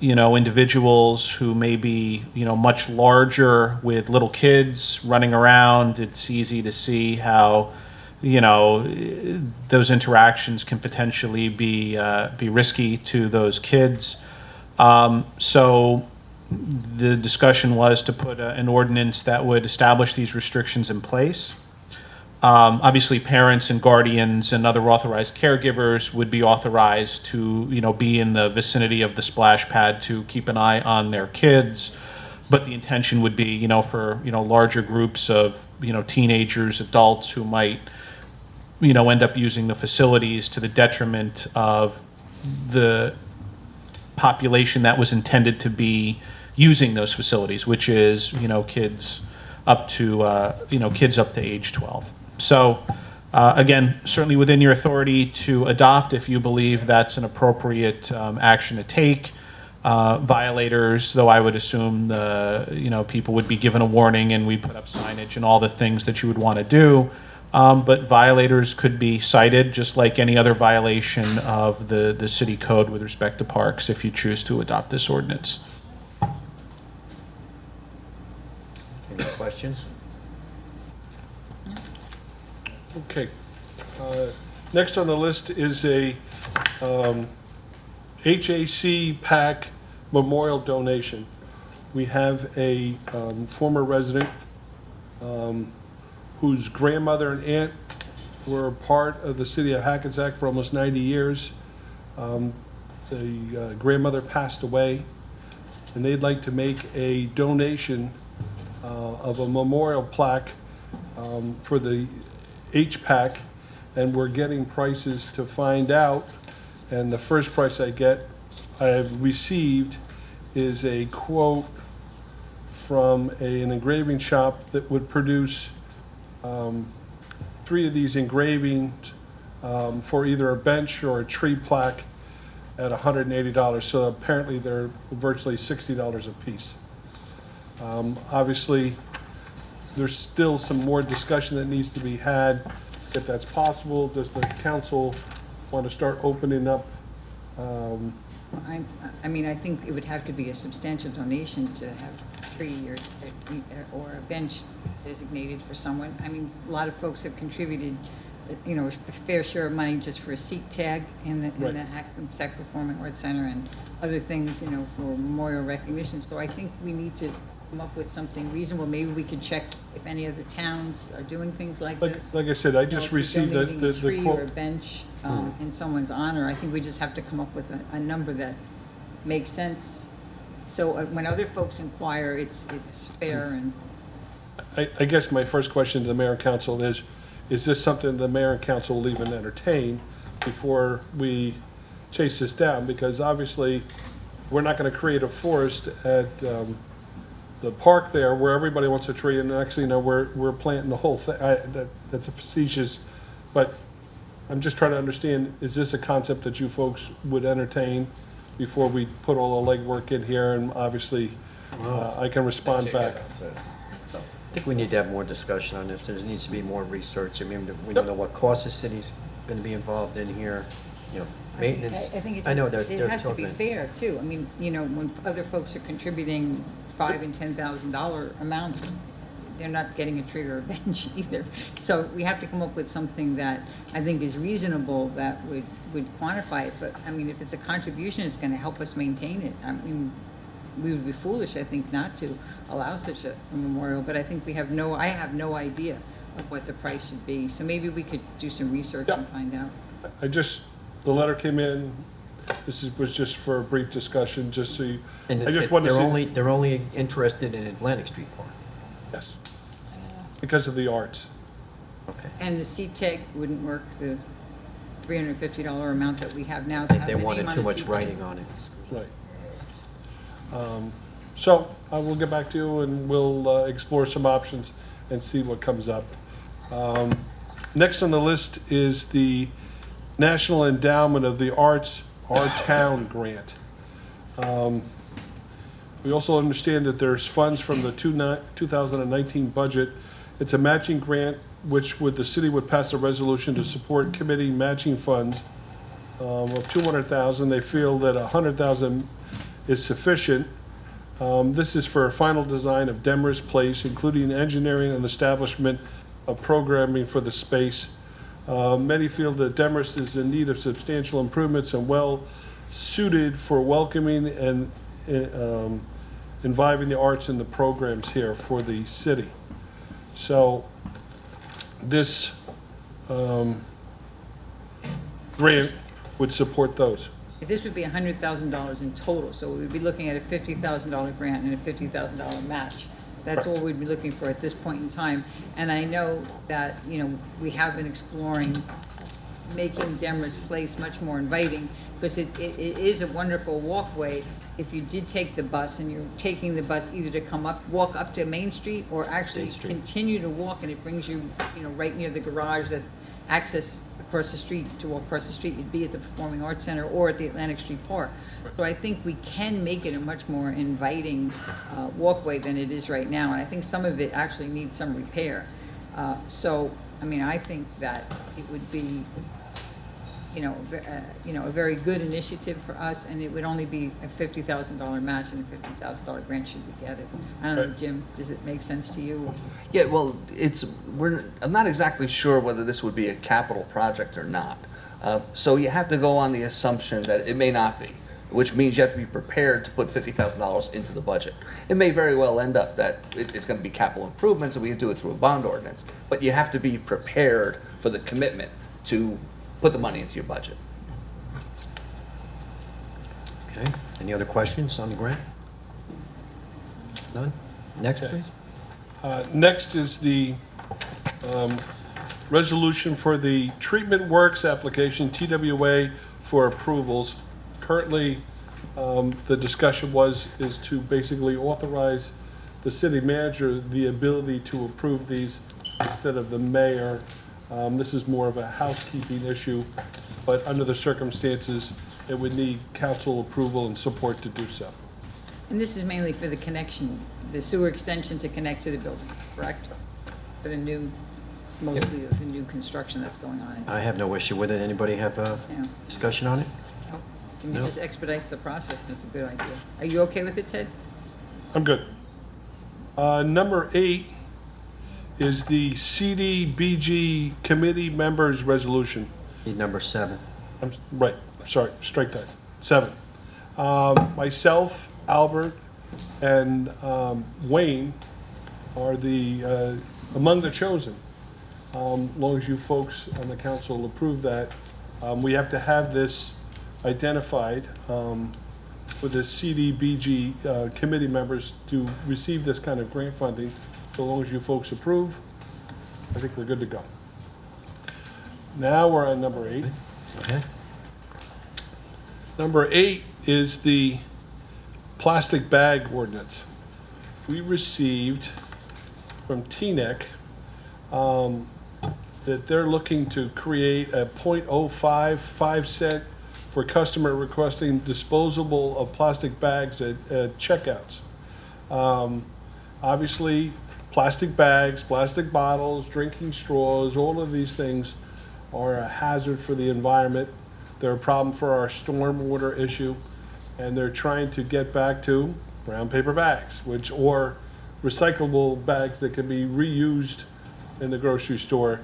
individuals who may be, much larger with little kids running around. It's easy to see how, those interactions can potentially be risky to those kids. So the discussion was to put an ordinance that would establish these restrictions in place. Obviously, parents and guardians and other authorized caregivers would be authorized to, be in the vicinity of the splash pad to keep an eye on their kids. But the intention would be, for, larger groups of, teenagers, adults who might, end up using the facilities to the detriment of the population that was intended to be using those facilities, which is, kids up to age 12. So, again, certainly within your authority to adopt if you believe that's an appropriate action to take. Violators, though I would assume people would be given a warning and we put up signage and all the things that you would want to do. But violators could be cited just like any other violation of the city code with respect to parks if you choose to adopt this ordinance. Any questions? Okay. Next on the list is a HAC PAC memorial donation. We have a former resident whose grandmother and aunt were part of the city of Hackensack for almost 90 years. The grandmother passed away, and they'd like to make a donation of a memorial plaque for the HPAC, and we're getting prices to find out. And the first price I've received is a quote from an engraving shop that would produce 3 of these engravings for either a bench or a tree plaque at $180. So apparently they're virtually $60 a piece. Obviously, there's still some more discussion that needs to be had, if that's possible. Does the council want to start opening up? I mean, I think it would have to be a substantial donation to have a tree or a bench designated for someone. I mean, a lot of folks have contributed, you know, a fair share of money just for a seat tag in the Hackensack Performing Arts Center and other things, you know, for memorial recognition. So I think we need to come up with something reasonable. Maybe we could check if any other towns are doing things like this. Like I said, I You know, just if we're received donating a the tree or a quote. bench in someone's honor. I think we just have to come up with a number that makes sense. So when other folks inquire, it's fair and. I guess my first question to the mayor and council is this something the mayor and council will even entertain before we chase this down? Because obviously, we're not gonna create a forest at the park there where everybody wants a tree, and actually, you know, we're planting the whole thing. That's a facetious, but I'm just trying to understand, is this a concept that you folks would entertain before we put all the legwork in here? And obviously, I can respond back. I think we need to have more discussion on this. There needs to be more research. I mean, we don't know what cost the city's going to be involved in here, you know, maintenance. I think I know it they're has to be talking. fair too. I mean, you know, when other folks are contributing $5,000 and $10,000 amounts, they're not getting a tree or a bench either. So we have to come up with something that I think is reasonable that would quantify it. But I mean, if it's a contribution, it's going to help us maintain it. I mean, we would be foolish, I think, not to allow such a memorial. But I think I have no idea of what the price should be. So maybe we could do some research and find out. The letter came in. Was just for a brief discussion, just so you. And I just want to see. they're only interested in Atlantic Street Park. Yes. Because of the arts. Okay. And the seat tag wouldn't work, the $350 amount that we have now. I to think have they the name wanted on too the much seat writing tag. on it. Right. So I will get back to you and we'll explore some options and see what comes up. Next on the list is the National Endowment of the Arts, Our Town Grant. We also understand that there's funds from the 2019 budget. It's a matching grant which the city would pass a resolution to support committee matching funds of $200,000. They feel that $100,000 is sufficient. This is for a final design of Demarest Place, including engineering and establishment of programming for the space. Many feel that Demarest is in need of substantial improvements and well suited for welcoming and involving the arts in the programs here for the city. So this grant would support those. This would be $100,000 in total, so we would be looking at a $50,000 grant and a $50,000 match. That's all we'd be looking for at this point in time. And I know that, you know, we have been exploring making Demarest Place much more inviting, because it is a wonderful walkway. If you did take the bus, and you're taking the bus either to walk up to Main Street, or actually continue to walk, and it brings you, you know, right near the garage, that access across the street, to walk across the street, you'd be at the Performing Arts Center or at the Atlantic Street Park. So I think we can make it a much more inviting walkway than it is right now, and I think some of it actually needs some repair. So, I mean, I think that it would be, a very good initiative for us, and it would only be a $50,000 match, and a $50,000 grant should we get it. I don't know, Jim, does it make sense to you? Yeah, well, I'm not exactly sure whether this would be a capital project or not. So you have to go on the assumption that it may not be. which means you have to be prepared to put $50,000 into the budget. It may very well end up that it's going to be capital improvements and we can do it through a bond ordinance, but you have to be prepared for the commitment to put the money into your budget. Okay, any other questions on the grant? None? Next, Okay. please. Next is the resolution for the Treatment Works application, TWA, for approvals. Currently, the discussion is to basically authorize the city manager the ability to approve these instead of the mayor. This is more of a housekeeping issue, but under the circumstances, it would need council approval and support to do so. And this is mainly for the connection, the sewer extension to connect to the building, correct? For the new, mostly of the new construction that's going on. I have no issue with it. Anybody have a Yeah. discussion on it? And it No. just expedites the process, and it's a good idea. Are you okay with it, Ted? I'm good. Number 8 is the CDBG committee members resolution. Need number 7. Right, sorry, strike that. 7. Myself, Albert, and Wayne are the among the chosen. Long as you folks on the council approve that, we have to have this identified for the CDBG committee members to receive this kind of grant funding. So long as you folks approve, I think we're good to go. Now we're on number 8. Okay. Number 8 is the plastic bag ordinance. We received from TNEC that they're looking to create a .05 5-cent for customer requesting disposable of plastic bags at checkouts. Obviously, plastic bags, plastic bottles, drinking straws, all of these things are a hazard for the environment. They're a problem for our stormwater issue, and they're trying to get back to brown paper bags, or recyclable bags that can be reused in the grocery store.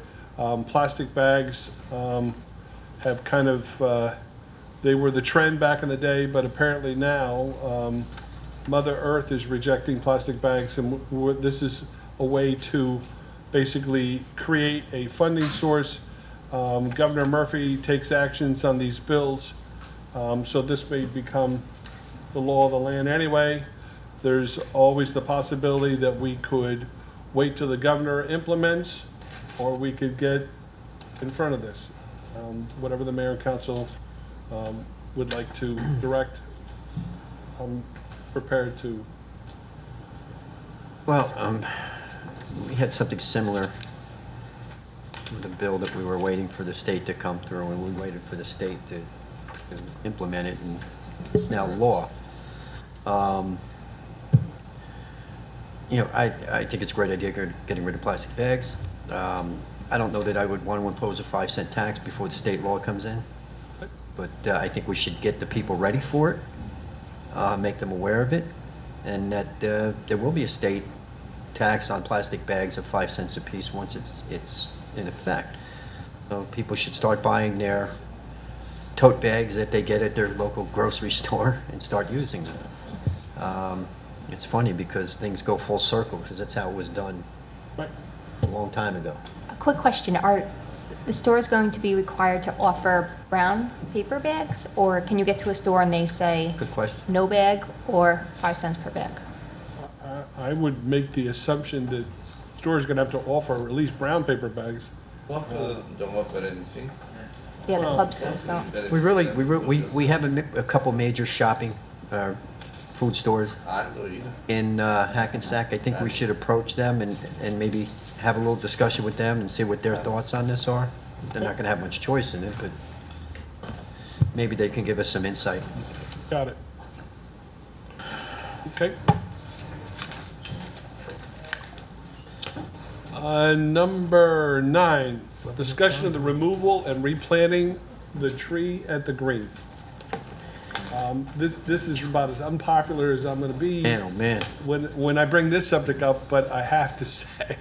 Plastic bags have kind of, they were the trend back in the day, but apparently now Mother Earth is rejecting plastic bags, and this is a way to basically create a funding source. Governor Murphy takes actions on these bills, so this may become the law of the land anyway. There's always the possibility that we could wait till the governor implements, or we could get in front of this. Whatever the mayor and council would like to direct, I'm prepared to. Well, we had something similar with a bill that we were waiting for the state to come through, and we waited for the state to implement it, and it's now law. I think it's a great idea getting rid of plastic bags. I don't know that I would want to impose a 5-cent tax before the state law comes in, but I think we should get the people ready for it, make them aware of it, and that there will be a state tax on plastic bags of 5 cents a piece once it's in effect. So people should start buying their tote bags that they get at their local grocery store and start using them. It's funny because things go full circle, because that's how it was done a long time ago. A quick question, are the stores going to be required to offer brown paper bags? Or can you get to a store and they say Good question. no bag or 5 cents per bag? I would make the assumption that stores are gonna have to offer at least brown paper bags. Don't offer anything. Yeah, the club stores don't. We have a couple major shopping food stores in Hackensack. I think we should approach them and maybe have a little discussion with them and see what their thoughts on this are. They're not gonna have much choice in it, but maybe they can give us some insight. Got it. Okay. Number 9, discussion of the removal and replanting the tree at the green. This is about as unpopular as I'm gonna be. Man, oh man. When I bring this subject up, but I have to say,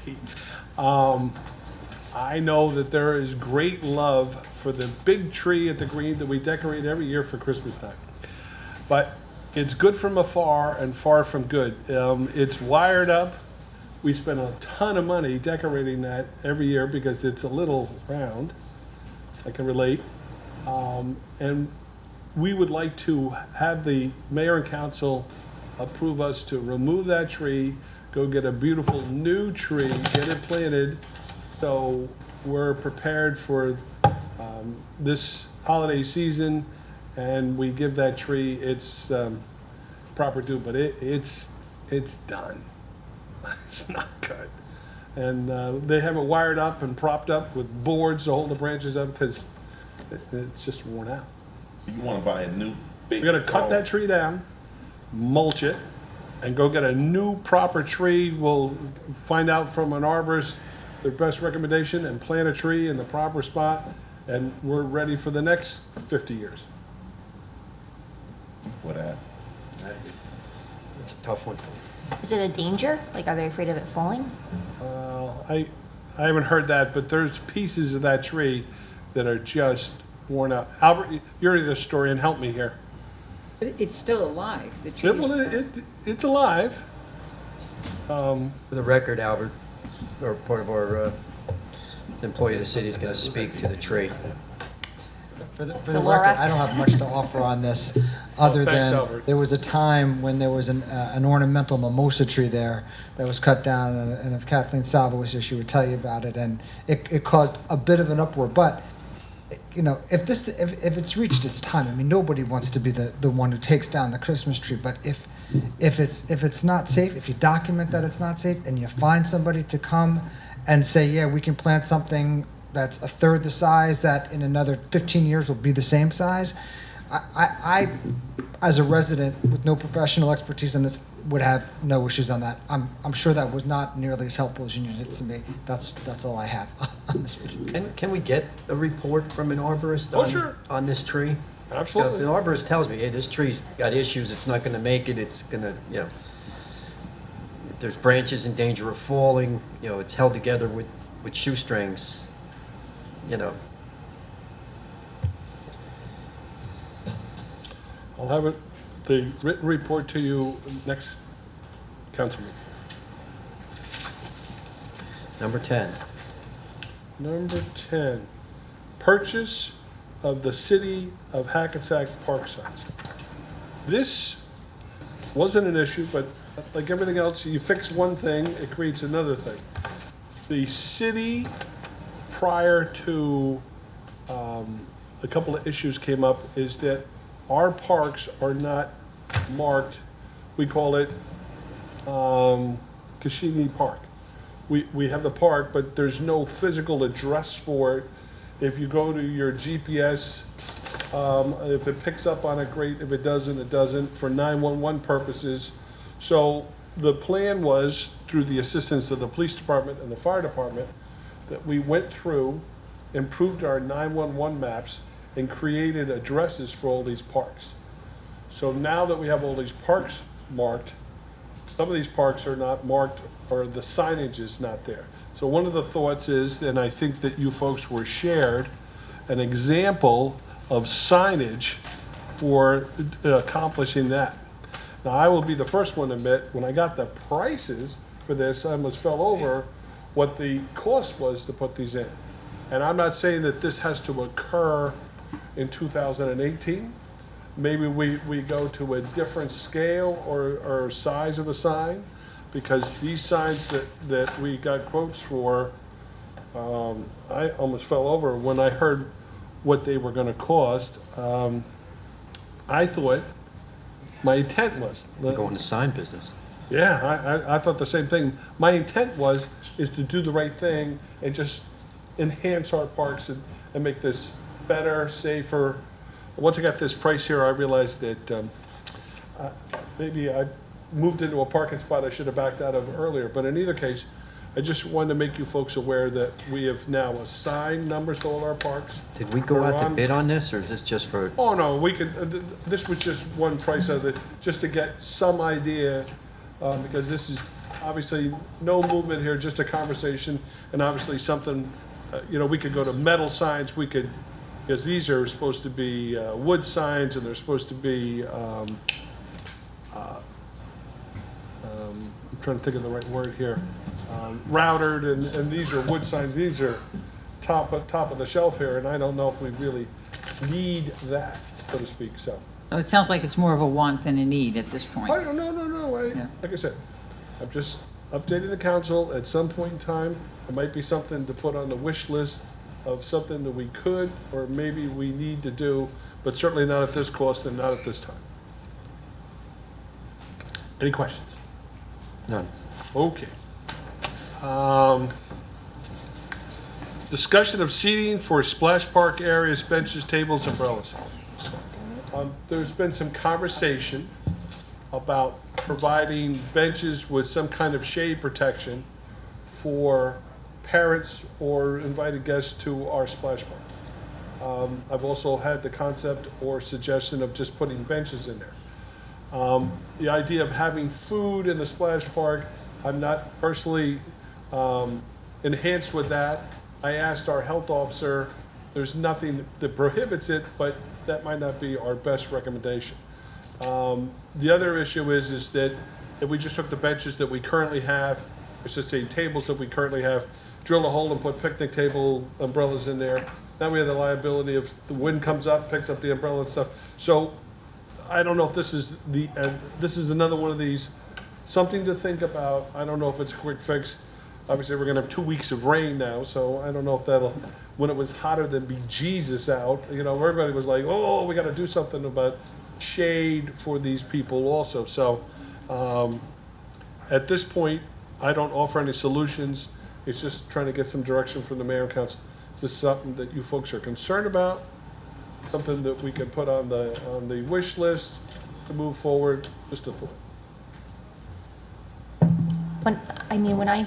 I know that there is great love for the big tree at the green that we decorate every year for Christmas time. but it's good from afar and far from good. It's wired up. We spend a ton of money decorating that every year because it's a little round. I can relate. And we would like to have the mayor and council approve us to remove that tree, go get a beautiful new tree, get it planted, so we're prepared for this holiday season, and we give that tree its proper due, but it's done. It's not good. And they have it wired up and propped up with boards to hold the branches up because it's just worn out. So you wanna buy a new big? We're gonna cut that tree down, mulch it, and go get a new proper tree. We'll find out from an arborist their best recommendation and plant a tree in the proper spot, and we're ready for the next 50 years. For that. It's a tough one. Is it a danger? Like, are they afraid of it falling? I haven't heard that, but there's pieces of that tree that are just worn out. Albert, you're the historian, help me here. But it's still alive, the tree. It's alive. For the record, Albert, or part of our employee of the city, is going to speak to the tree. For the record, I don't have much to offer on this, other thanks, than Albert. there was a time when there was an ornamental mimosa tree there that was cut down, and if Kathleen Salvo was here, she would tell you about it, and it caused a bit of an uproar. But you know, if it's reached its time, I mean, nobody wants to be the one who takes down the Christmas tree. But if it's not safe, if you document that it's not safe, and you find somebody to come and say, yeah, we can plant something that's a third the size, that in another 15 years will be the same size, I as a resident with no professional expertise in this, would have no issues on that. I'm sure that was not nearly as helpful as you needed it to be. That's all I have on this particular. Can we get a report from an arborist sure. on this tree? Absolutely. If an arborist tells me, hey, this tree's got issues, it's not gonna make it, it's gonna, you know, there's branches in danger of falling, you know, it's held together with shoestrings, you know. I'll have the written report to you next council meeting. Number 10. Number 10, purchase of the City of Hackensack park signs. This wasn't an issue, but like everything else, you fix one thing, it creates another thing. The city, prior to a couple of issues came up, is that our parks are not marked, we call it Kashini Park. We have the park, but there's no physical address for it. If you go to your GPS, if it picks up on it, great. If it doesn't, it doesn't, for 911 purposes. So the plan was, through the assistance of the police department and the fire department, that we went through, improved our 911 maps, and created addresses for all these parks. So now that we have all these parks marked, some of these parks are not marked, or the signage is not there. So one of the thoughts is, and I think that you folks were shared, an example of signage for accomplishing that. Now, I will be the first one to admit, when I got the prices for this, I almost fell over what the cost was to put these in. And I'm not saying that this has to occur in 2018. Maybe we go to a different scale or size of a sign, because these signs that we got quotes for, I almost fell over when I heard what they were gonna cost. I thought, my intent was. Go in the sign business. Yeah, I thought the same thing. My intent is to do the right thing and just enhance our parks and make this better, safer. Once I got this price here, I realized that maybe I moved into a parking spot I should have backed out of earlier. But in either case, I just wanted to make you folks aware that we have now assigned numbers to all our parks. Did we go out to bid on this, or is this just for? Oh, no, we could, this was just one price of it, just to get some idea, because this is obviously no movement here, just a conversation, and obviously something, you know, we could go to metal signs, we could, because these are supposed to be wood signs, and they're supposed to be, I'm trying to think of the right word here, routed, and these are wood signs. These are top of the shelf here, and I don't know if we really need that, so to speak, so. So it sounds like it's more of a want than a need at this point. Oh, no, Yeah. like I said, I'm just updating the council. At some point in time, it might be something to put on the wish list of something that we could, or maybe we need to do, but certainly not at this cost and not at this time. Any questions? None. Okay. Discussion of seating for splash park areas, benches, tables, umbrellas. There's been some conversation about providing benches with some kind of shade protection for parents or invited guests to our splash park. I've also had the concept or suggestion of just putting benches in there. The idea of having food in the splash park, I'm not personally enhanced with that. I asked our health officer, there's nothing that prohibits it, but that might not be our best recommendation. The other issue is that if we just took the benches that we currently have, I should say tables that we currently have, drill a hole and put picnic table umbrellas in there, now we have the liability of the wind comes up, picks up the umbrella and stuff. So I don't know if this is this is another one of these, something to think about. I don't know if it's a quick fix. Obviously, we're gonna have 2 weeks of rain now, so I don't know if that'll, when it was hotter than bejesus out, you know, everybody was like, oh, we gotta do something about shade for these people also. So at this point, I don't offer any solutions. It's just trying to get some direction from the mayor and council. Is this something that you folks are concerned about? Something that we can put on the wish list to move forward? Just a thought. When I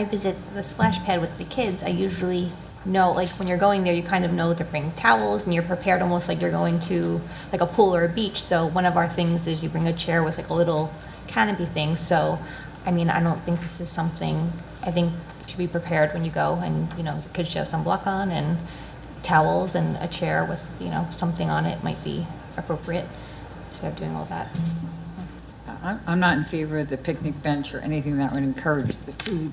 visit the splash pad with the kids, I usually know, like, when you're going there, you kind of know to bring towels, and you're prepared almost like you're going to like a pool or a beach. So one of our things is you bring a chair with like a little canopy thing. So, I don't think this is something, I think you should be prepared when you go, and, you know, your kids should have sunblock on, and towels and a chair with, you know, something on it might be appropriate instead of doing all that. I'm not in favor of the picnic bench or anything that would encourage the food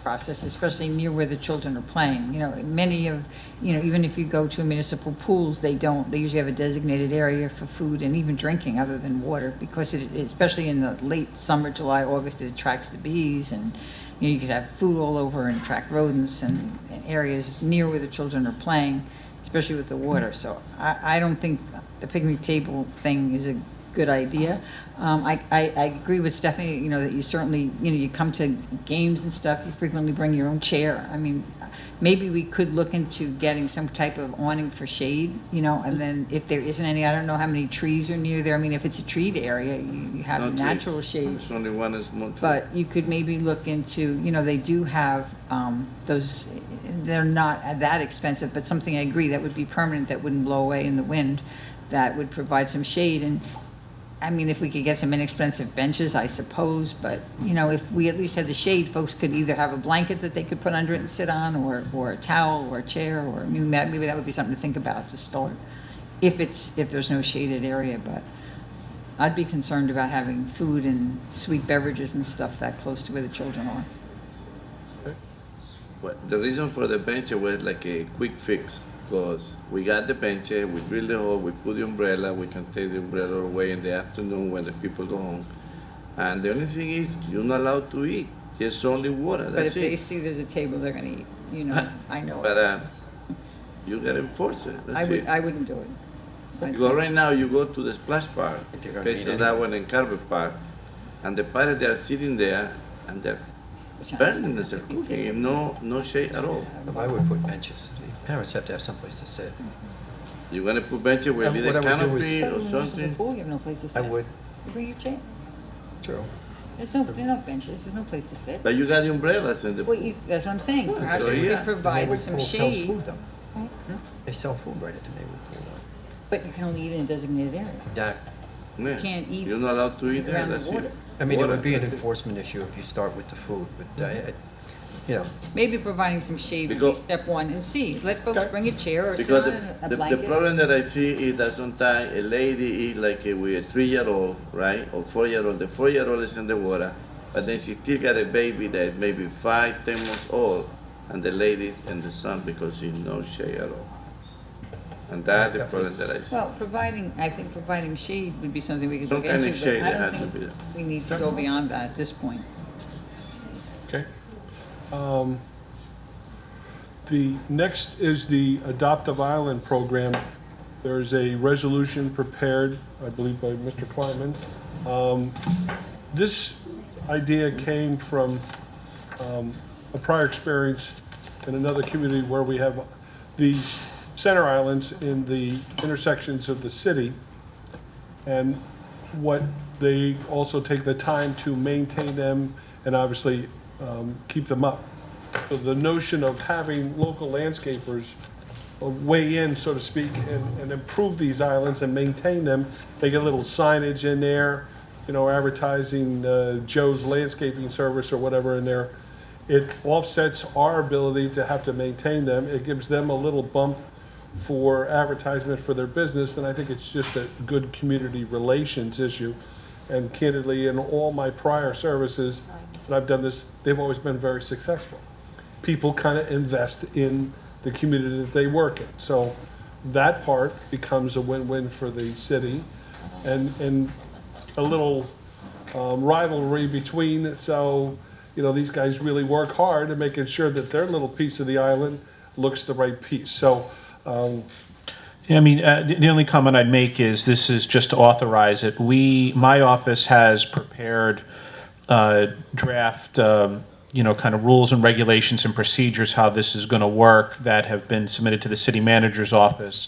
process, especially near where the children are playing. You know, many of, you know, even if you go to municipal pools, they usually have a designated area for food and even drinking other than water, because especially in the late summer, July, August, it attracts the bees, and, you know, you could have food all over and attract rodents and areas near where the children are playing, especially with the water. So I don't think the picnic table thing is a good idea. I agree with Stephanie, you know, that you certainly, you know, you come to games and stuff, you frequently bring your own chair. Maybe we could look into getting some type of awning for shade, you know, and then if there isn't any, I don't know how many trees are near there. If it's a treed area, you have natural shade. There's only one small tree. But you could maybe look into, you know, they do have those, they're not that expensive, but something I agree that would be permanent, that wouldn't blow away in the wind, that would provide some shade. And if we could get some inexpensive benches, I suppose, but, you know, if we at least had the shade, folks could either have a blanket that they could put under it and sit on, or a towel, or a chair, or maybe that would be something to think about to start, if there's no shaded area. But I'd be concerned about having food and sweet beverages and stuff that close to where the children are. Well, the reason for the bench was like a quick fix, because we got the bench, we drill the hole, we put the umbrella, we can take the umbrella away in the afternoon when the people go home. And the only thing is, you're not allowed to eat, just only water, But that's if they it. see there's a table, they're gonna eat, you know, I know. But you gotta enforce it, that's it. I wouldn't do it. Because right now, you go to the splash park, They're gonna eat especially that one in Carver Park, and the parents, they are sitting there, and they're burning themselves, cooking, and no shade at all. I would put benches. The parents have to have someplace to sit. You're gonna put benches where either What I would do canopy is- or Municipal something? pool, you have no place to sit. I would. You bring your chair. True. There are no benches, there's no place to sit. But you got the umbrellas in the Well, pool. that's what I'm saying. Perhaps So, we yeah. could provide Neighborhood some pool sells shade, food, though. They sell food right at the neighborhood pool, though. but you can only eat in a designated area. Exactly. Yeah. can't eat You're not allowed to eat there, around the that's water. it. It would be an Water. enforcement issue if you start with the food, but you know, Maybe providing some shade would be Because- step one, and see, let folks bring a chair or sit Because on a the blanket. problem that I see is that sometimes a lady is like with a 3-year-old, right, or 4-year-old. The 4-year-old is in the water, but then she still got a baby that is maybe 5, 10 months old, and the lady in the sun because she's no shade at all. And that's the problem that I see. Well, I think providing shade would be something we could Some look kind into, of but shade I that don't has to think be. we need to go beyond that at this point. Okay. The next is the Adoptive Island Program. There's a resolution prepared, I believe, by Mr. Kleinman. This idea came from a prior experience in another community where we have these center islands in the intersections of the city. And what they also take the time to maintain them and obviously keep them up. So the notion of having local landscapers weigh in, so to speak, and improve these islands and maintain them. They get a little signage in there, you know, advertising Joe's Landscaping Service or whatever in there. It offsets our ability to have to maintain them. It gives them a little bump for advertisement for their business, and I think it's just a good community relations issue. And candidly, in all my prior services that I've done this, they've always been very successful. People kind of invest in the community that they work in. So that part becomes a win-win for the city, and a little rivalry between, so, you know, these guys really work hard at making sure that their little piece of the island looks the right piece. So, Yeah, I mean, the only comment I'd make is this is just to authorize it. My office has prepared draft, kind of rules and regulations and procedures how this is going to work that have been submitted to the city manager's office.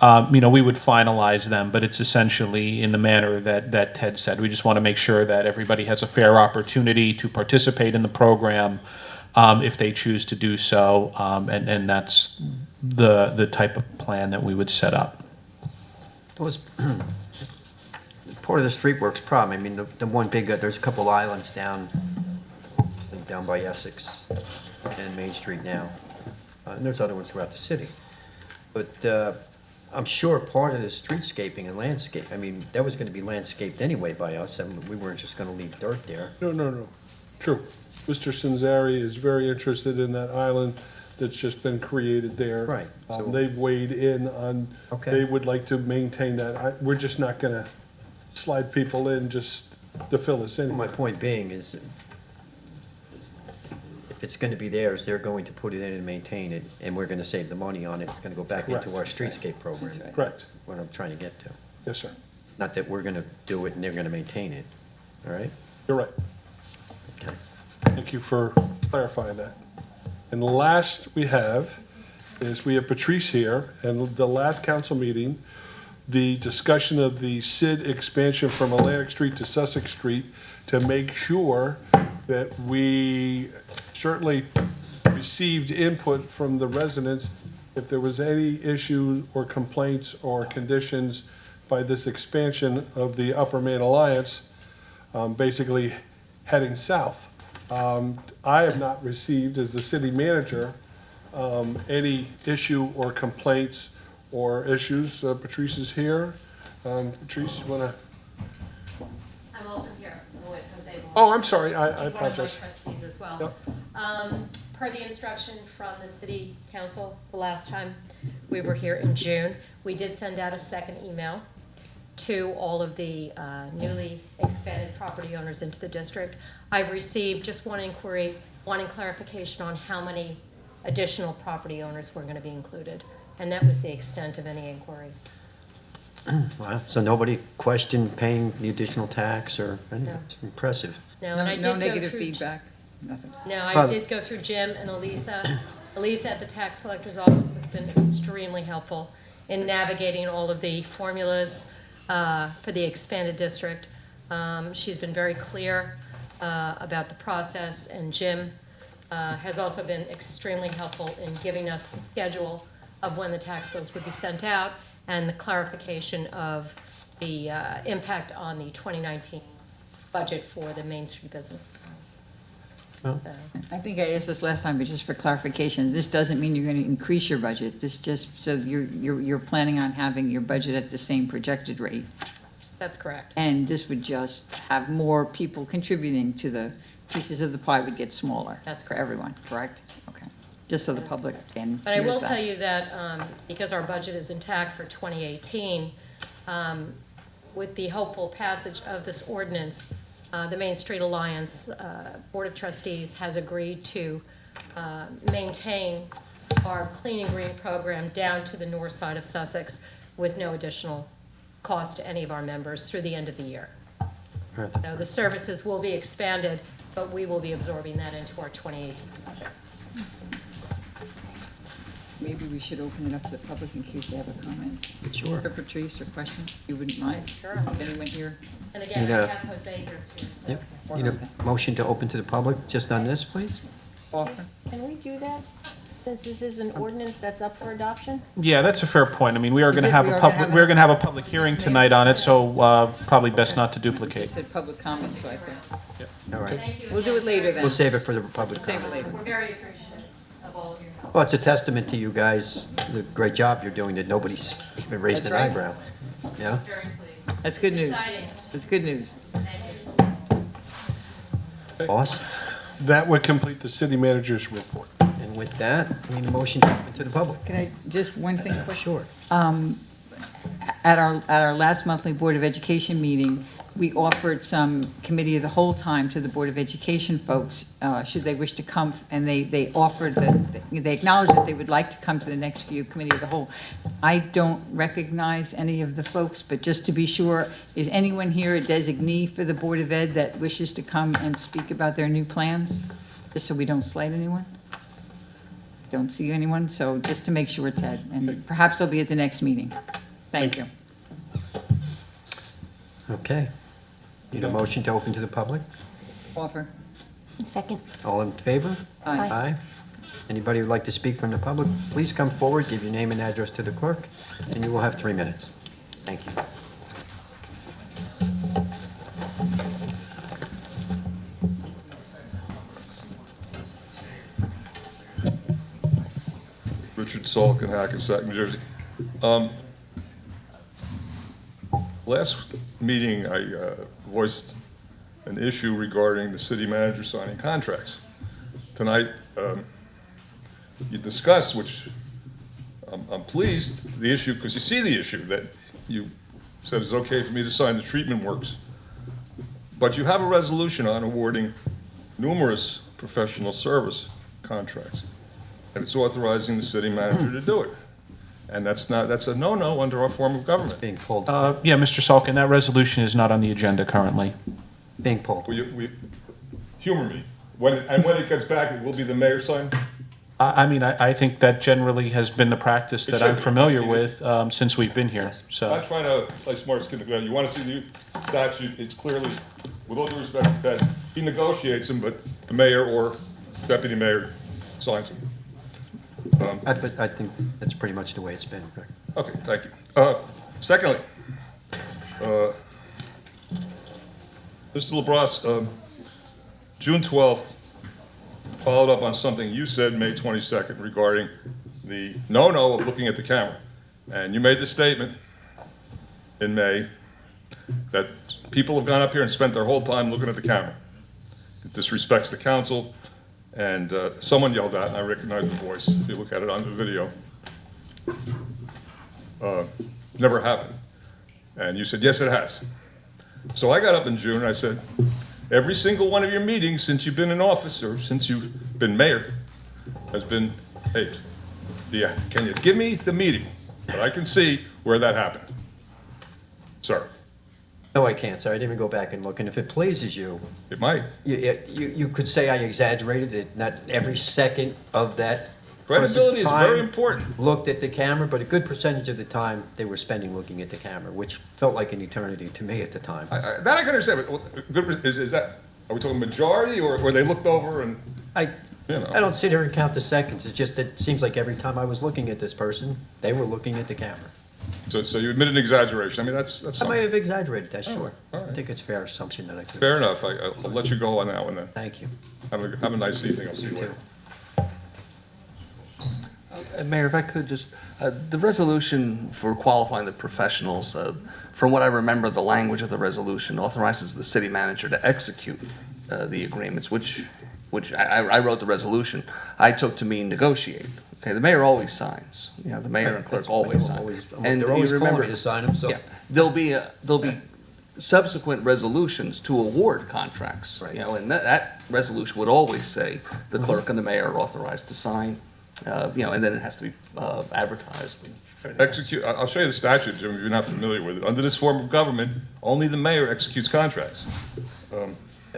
We would finalize them, but it's essentially in the manner that Ted said. We just want to make sure that everybody has a fair opportunity to participate in the program if they choose to do so, and that's the type of plan that we would set up. Those, part of the streetworks problem, I mean, the one big, there's a couple islands down by Essex and Main Street now. And there's other ones throughout the city. But I'm sure part of the streetscaping and landscape, I mean, that was gonna be landscaped anyway by us. I mean, we weren't just gonna leave dirt there. no. True. Mr. Sanzari is very interested in that island that's just been created there. Right. So- They've weighed in on, Okay. they would like to maintain that. We're just not gonna slide people in just to fill us in. My point being is, if it's gonna be theirs, they're going to put it in and maintain it, and we're gonna save the money on it. It's gonna go back into our streetscape program. Correct. What I'm trying to get to. Yes, sir. Not that we're gonna do it and they're gonna maintain it, all right? You're right. Okay. Thank you for clarifying that. And the last we have is we have Patrice here, and the last council meeting, the discussion of the SID expansion from Atlantic Street to Sussex Street to make sure that we certainly received input from the residents if there was any issue or complaints or conditions by this expansion of the Upper Main Alliance, basically heading south. I have not received, as the city manager, any issue or complaints or issues. Patrice is here. Patrice, you wanna? I'm also here with Jose. Oh, I'm sorry, I He's one of my apologize. trustees as well. Yep. Per the instruction from the city council, the last time we were here in June, we did send out a second email to all of the newly expanded property owners into the district. I've received just one inquiry, wanting clarification on how many additional property owners were going to be included. And that was the extent of any inquiries. Wow, so nobody questioned paying the additional tax or anything? No. It's impressive. No, and I did No go negative through- feedback, nothing. No, I Well- did go through Jim and Elisa. Elisa at the tax collector's office has been extremely helpful in navigating all of the formulas for the expanded district. She's been very clear about the process, and Jim has also been extremely helpful in giving us the schedule of when the tax bills would be sent out and the clarification of the impact on the 2019 budget for the Main Street business. So, I think I asked this last time, but just for clarification, this doesn't mean you're going to increase your budget. This just, so you're planning on having your budget at the same projected rate. That's correct. And this would just have more people contributing to the pieces of the pie would get smaller. That's for everyone, correct? Okay. Just so the public can But I hears will that. tell you that because our budget is intact for 2018, with the hopeful passage of this ordinance, the Main Street Alliance Board of Trustees has agreed to maintain our Clean and Green program down to the north side of Sussex with no additional cost to any of our members through the end of the year. So the services will be expanded, but we will be absorbing that into our 2018 budget. Maybe we should open it up to the public in case they have a comment. Sure. For Patrice or question, you wouldn't mind? Sure. If anyone here? And again, Need I a- have Jose here too. So. Yep. Need a motion to open to the public just on this, please? Offer? Can we do that, since this is an ordinance that's up for adoption? Yeah, that's a fair point. I mean, we are going to it- have we a are gonna public, have we're a- going to have a public hearing tonight on it, so probably best not to duplicate. Just said public comments, so I think. All right. Thank you. We'll do it later then. We'll save it for the public Save it comment. later. We're very appreciative of all of your help. Well, it's a testament to you guys, the great job you're doing, that nobody's even raised an That's right. eyebrow. Yeah? Very pleased. That's good news. Exciting. That's good news. Boss? That would complete the city manager's report. And with that, we need a motion to open to the public. Can I, just one thing quick? Sure. At our last monthly Board of Education meeting, we offered some committee of the whole time to the Board of Education folks, should they wish to come, and they offered they acknowledged that they would like to come to the next few committee of the whole. I don't recognize any of the folks, but just to be sure, is anyone here a designee for the Board of Ed that wishes to come and speak about their new plans? Just so we don't slight anyone? Don't see anyone, so just to make sure, Ted, and perhaps they'll be at the next meeting. Thank you. Okay. Need a motion to open to the public? Offer. Second. All in favor? Aye. Aye. Anybody who'd like to speak from the public, please come forward, give your name and address to the clerk, and you will have 3 minutes. Thank you. Richard Salk in Hackensack, New Jersey. Last meeting, I voiced an issue regarding the city manager signing contracts. Tonight, you discussed, which I'm pleased, the issue, because you see the issue, that you said it's okay for me to sign the treatment works. But you have a resolution on awarding numerous professional service contracts, and it's authorizing the city manager to do it. And that's a no-no under our form of government. Being pulled. Yeah, Mr. Salkin, that resolution is not on the agenda currently. Being pulled. Humor me. When it gets back, it will be the mayor's sign? I mean, I think that generally has been the practice It that should I'm be. familiar with since we've been here, I'm so. not trying to play smart skin to the ground. You want to see the statute, it's clearly, with all due respect to Ted, he negotiates them, but the mayor or deputy mayor signs them. But I think that's pretty much the way it's been. Greg. Okay, thank you. Secondly, Mr. LaBrosse, June 12th, followed up on something you said May 22nd regarding the no-no of looking at the camera. And you made the statement in May that people have gone up here and spent their whole time looking at the camera. It disrespects the council, and someone yelled out, and I recognize the voice, if you look at it on the video. Never happened. And you said, yes, it has. So I got up in June and I said, every single one of your meetings since you've been in office or since you've been mayor has been taped. Yeah, can you give me the meeting that I can see where that happened? Sir. No, I can't, sir. I didn't even go back and look, and if it pleases you. It might. You could say I exaggerated it, not every second of that. Credibility is person's very time important. Looked at the camera, but a good percentage of the time they were spending looking at the camera, which felt like an eternity to me at the time. That I can understand, but is that, are we talking majority or they looked over and? I don't sit here and count the seconds. It's just that it seems like every time I was looking at this person, they were looking at the camera. So you admit an exaggeration. I mean, that's I something. might have exaggerated that, sure. all right. I think it's a fair assumption that I took. Fair enough. I'll let you go on that one then. Thank you. Have a nice evening. I'll see you later. Mayor, if I could just, the resolution for qualifying the professionals, from what I remember, the language of the resolution authorizes the city manager to execute the agreements, which I wrote the resolution. I took to mean negotiate. Okay, the mayor always signs. You know, the mayor and clerk always sign. They're always calling me to sign them, so. Yeah, there'll be subsequent resolutions to award contracts. Right. You know, and that resolution would always say the clerk and the mayor are authorized to sign. You know, and then it has to be advertised. Execute, I'll show you the statute, Jim, if you're not familiar with it. Under this form of government, only the mayor executes contracts.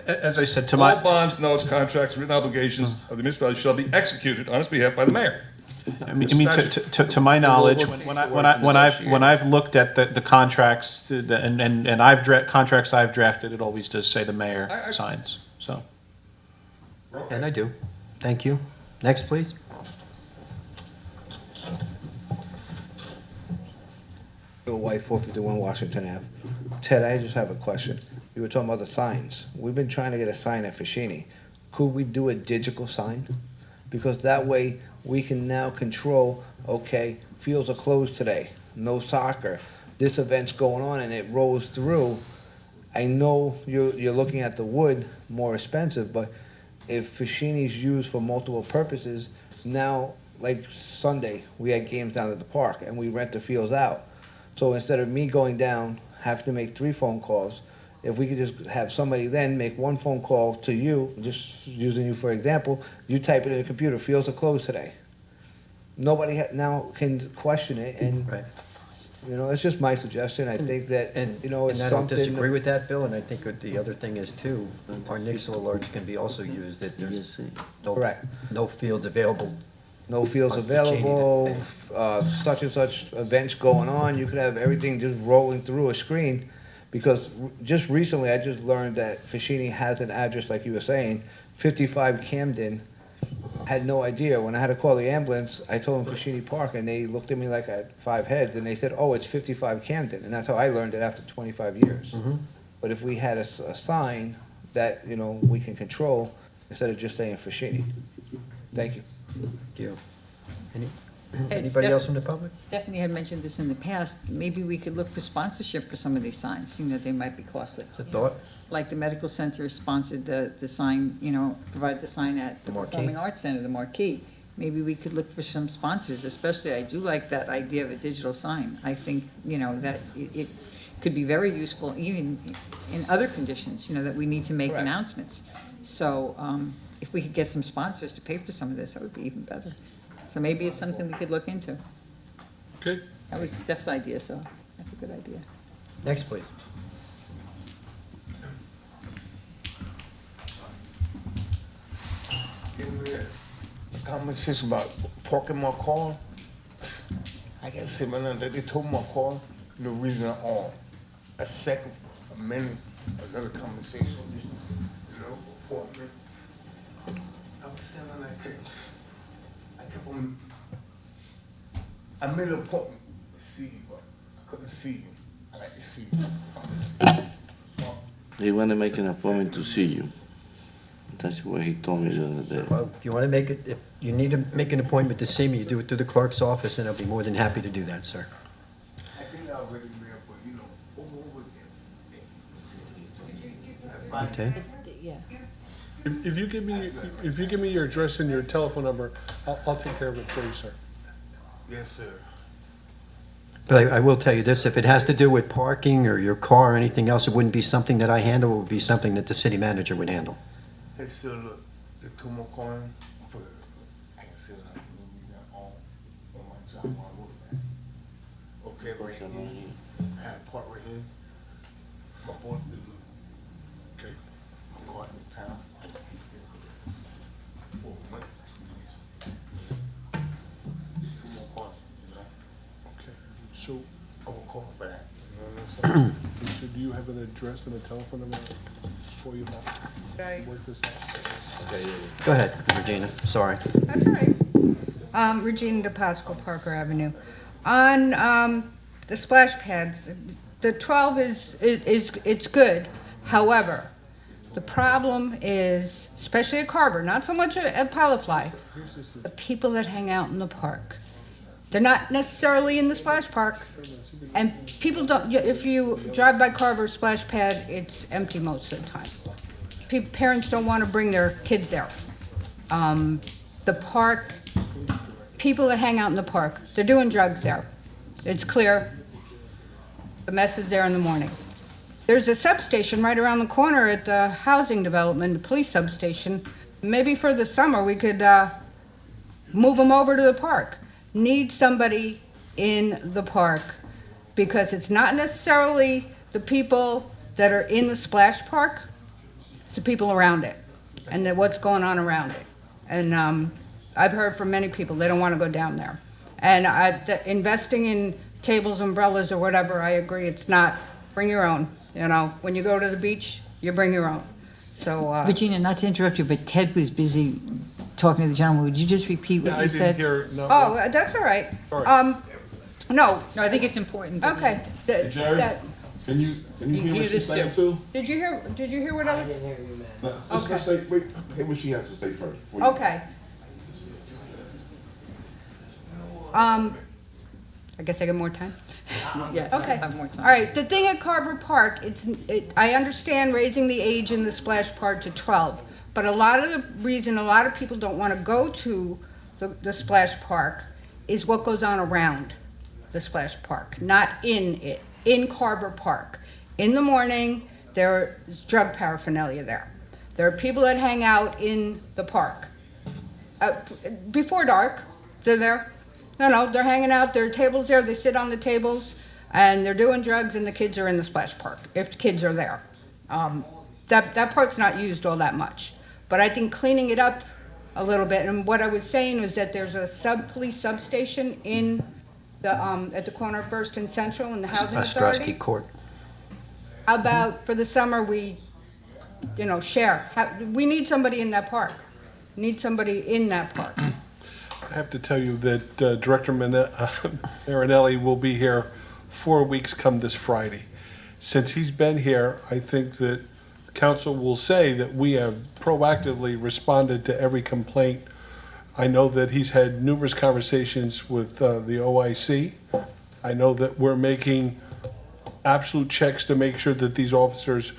As I said, to All my, bonds, notes, contracts, written obligations of the municipality shall be executed on its behalf by the mayor. I mean, to my knowledge, when I've looked at the contracts, and contracts I've drafted, it always does say the mayor signs, so. And I do. Thank you. Next, please. Bill White, 451 Washington Ave. Ted, I just have a question. You were talking about the signs. We've been trying to get a sign at Fashini. Could we do a digital sign? Because that way we can now control, okay, fields are closed today, no soccer, this event's going on, and it rolls through. I know you're looking at the wood, more expensive, but if Fashini's used for multiple purposes, now, like Sunday, we had games down at the park, and we rent the fields out. So instead of me going down, have to make 3 phone calls, if we could just have somebody then make 1 phone call to you, just using you for example, you type it in the computer, fields are closed today. Nobody now can question it, and, Right. you know, that's just my suggestion. I think that, you know, it's And I don't something. disagree with that, Bill, and I think what the other thing is too, our Nixle alerts can be also used that there's Correct. no fields available. No fields on Fashini available, that day. such and such events going on, you could have everything just rolling through a screen. Because just recently, I just learned that Fashini has an address, like you were saying, 55 Camden. Had no idea. When I had to call the ambulance, I told them Fashini Park, and they looked at me like I had 5 heads, and they said, oh, it's 55 Camden. And that's how I learned it after 25 years. But if we had a sign that, you know, we can control, instead of just saying Fashini. Thank you. Thank you. Anybody else from the public? Stephanie had mentioned this in the past, maybe we could look for sponsorship for some of these signs, seeing that they might be costly. It's a thought. Like the medical center sponsored the sign, you know, provided the sign at the Marquee. Performing Arts Center, the Marquee. Maybe we could look for some sponsors, especially, I do like that idea of a digital sign. I think, you know, that it could be very useful even in other conditions, you know, that we need to make Correct. announcements. So, if we could get some sponsors to pay for some of this, that would be even better. So maybe it's something we could look into. Okay. That was Steph's idea, so that's a good idea. Next, please. Conversation about parking my car. I got to say, man, that they told my car, no reason at all. A second, a minute, another conversation. You know, apartment. I was saying I kept on. I made an appointment to see you, but I couldn't see you. I like to see you. They want to make an appointment to see you. That's what he told me the other day. Well, if you want to make it, if you need to make an appointment to see me, you do it through the clerk's office, and I'll be more than happy to do that, sir. I think I already met, but you know, over again. Okay. Yeah. If you give me your address and your telephone number, I'll take care of it for you, sir. Yes, sir. But I will tell you this, if it has to do with parking or your car or anything else, it wouldn't be something that I handle, it would be something that the city manager would handle. Hey, sir, look, they took my car in for, I can say that no reason at all on my job while I work there. Okay, right here, I had a part right here. My boss did look. Okay. I'm going to town. For a month. Two more cars, you know? Okay. So, I will call for that, you know what I'm saying? so do you have an address and a telephone number for you, Bob? Okay. Work this out. Go ahead, Regina, sorry. That's all right. Regina DePasqua, Parker Avenue. On the splash pads, the 12 is it's good. However, the problem is especially at Carver, not so much at Pilotfly, the people that hang out in the park. They're not necessarily in the splash park. And people don't, if you drive by Carver splash pad, it's empty most of the time. Parents don't want to bring their kids there. The park, people that hang out in the park, they're doing drugs there. It's clear. The mess is there in the morning. There's a substation right around the corner at the housing development, the police substation. Maybe for the summer, we could move them over to the park. Need somebody in the park, because it's not necessarily the people that are in the splash park, it's the people around it, and what's going on around it. And I've heard from many people, they don't want to go down there. And investing in tables, umbrellas, or whatever, I agree, it's not, bring your own. You know, when you go to the beach, you bring your own. So, Regina, not to interrupt you, but Ted was busy talking to the gentleman. Would you just repeat what you said? Oh, that's all right. Sorry. No. No, I think it's important. that Okay. Hey, Jerry, can you hear what she's saying too? Did you hear what I was? Let's Okay. say, wait, hear what she has to say first. before you- Okay. I guess I get more time? Yes, Okay. have more time. All right, the thing at Carver Park, I understand raising the age in the splash park to 12, but a lot of the reason a lot of people don't want to go to the splash park is what goes on around the splash park, not in it, in Carver Park. In the morning, there's drug paraphernalia there. There are people that hang out in the park. Before dark, they're there. No, they're hanging out, there are tables there, they sit on the tables, and they're doing drugs, and the kids are in the splash park, if the kids are there. That park's not used all that much. But I think cleaning it up a little bit, and what I was saying was that there's a police substation in the, at the corner of First and Central in the Housing Authority. Ostrowski Court. How about for the summer, we, share? We need somebody in that park. Need somebody in that park. I have to tell you that Director Marinelli will be here 4 weeks come this Friday. Since he's been here, I think that council will say that we have proactively responded to every complaint. I know that he's had numerous conversations with the OIC. I know that we're making absolute checks to make sure that these officers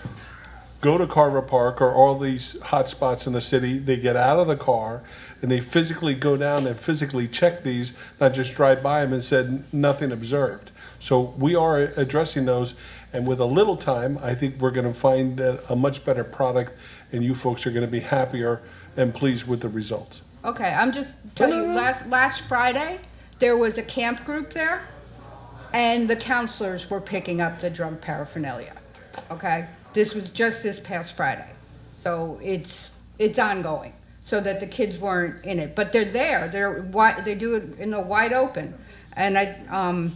go to Carver Park or all these hot spots in the city, they get out of the car and they physically go down and physically check these, not just drive by them and said nothing observed. So we are addressing those, and with a little time, I think we're gonna find a much better product, and you folks are gonna be happier and pleased with the results. Okay, I'm just telling you, last Friday, there was a camp group there, and the counselors were picking up the drug paraphernalia, okay? This was just this past Friday. So it's ongoing, so that the kids weren't in it. But they're there, they do it in the wide open. And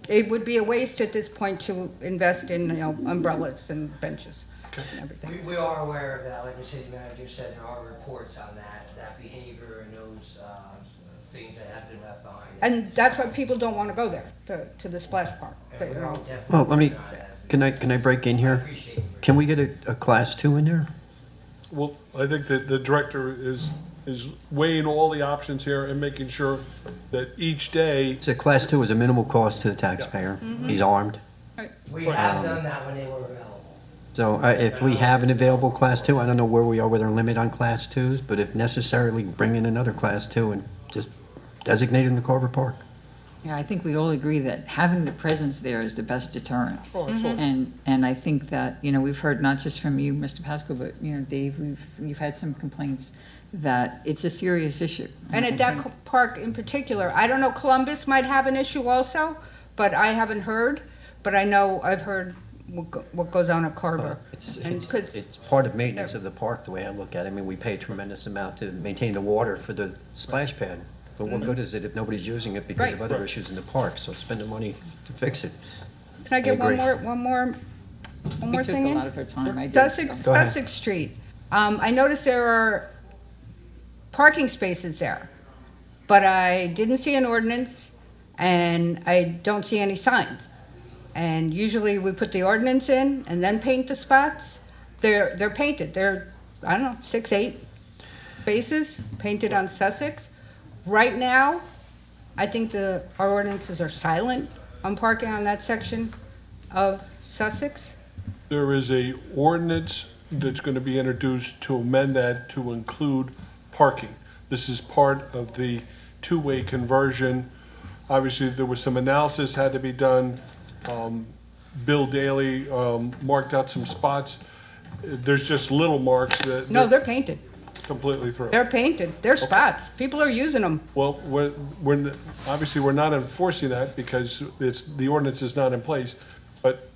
it would be a waste at this point to invest in, umbrellas and benches and everything. We are aware of that, like the city manager said, there are reports on that behavior and those things that have been left behind. And that's why people don't want to go there, to the splash park. But, Well, can I break in here? Can we get a class 2 in there? Well, I think that the director is weighing all the options here and making sure that each day. So class 2 is a minimal cost to the taxpayer. He's armed. We have done that when they were available. So if we have an available class 2, I don't know where we are with our limit on class 2s, but if necessarily, bring in another class 2 and just designate it in the Carver Park. Yeah, I think we all agree that having the presence there is the best deterrent. Oh, absolutely. And I think that, we've heard not just from you, Mr. Pasco, but, Dave, you've had some complaints that it's a serious issue. And at that park in particular, I don't know, Columbus might have an issue also, but I haven't heard. But I know I've heard what goes on at Carver. It's part of maintenance of the park, the way I look at it. I mean, we pay a tremendous amount to maintain the water for the splash pad. But what good is it if nobody's using it because of other issues in the park? So spend the money to fix it. Can I get agree. one more We took thing a in? lot of her time. I did. Go ahead. Sussex Street. I noticed there are parking spaces there, but I didn't see an ordinance and I don't see any signs. And usually we put the ordinance in and then paint the spots. They're painted. They're I don't know, 6, 8 spaces painted on Sussex. Right now, I think our ordinances are silent on parking on that section of Sussex. There is a ordinance that's going to be introduced to amend that to include parking. This is part of the two-way conversion. Obviously, there was some analysis had to be done. Bill Daly marked out some spots. There's just little marks that. No, they're painted. Completely through. They're painted. They're spots. People are using them. Well, obviously, we're not enforcing that because the ordinance is not in place. But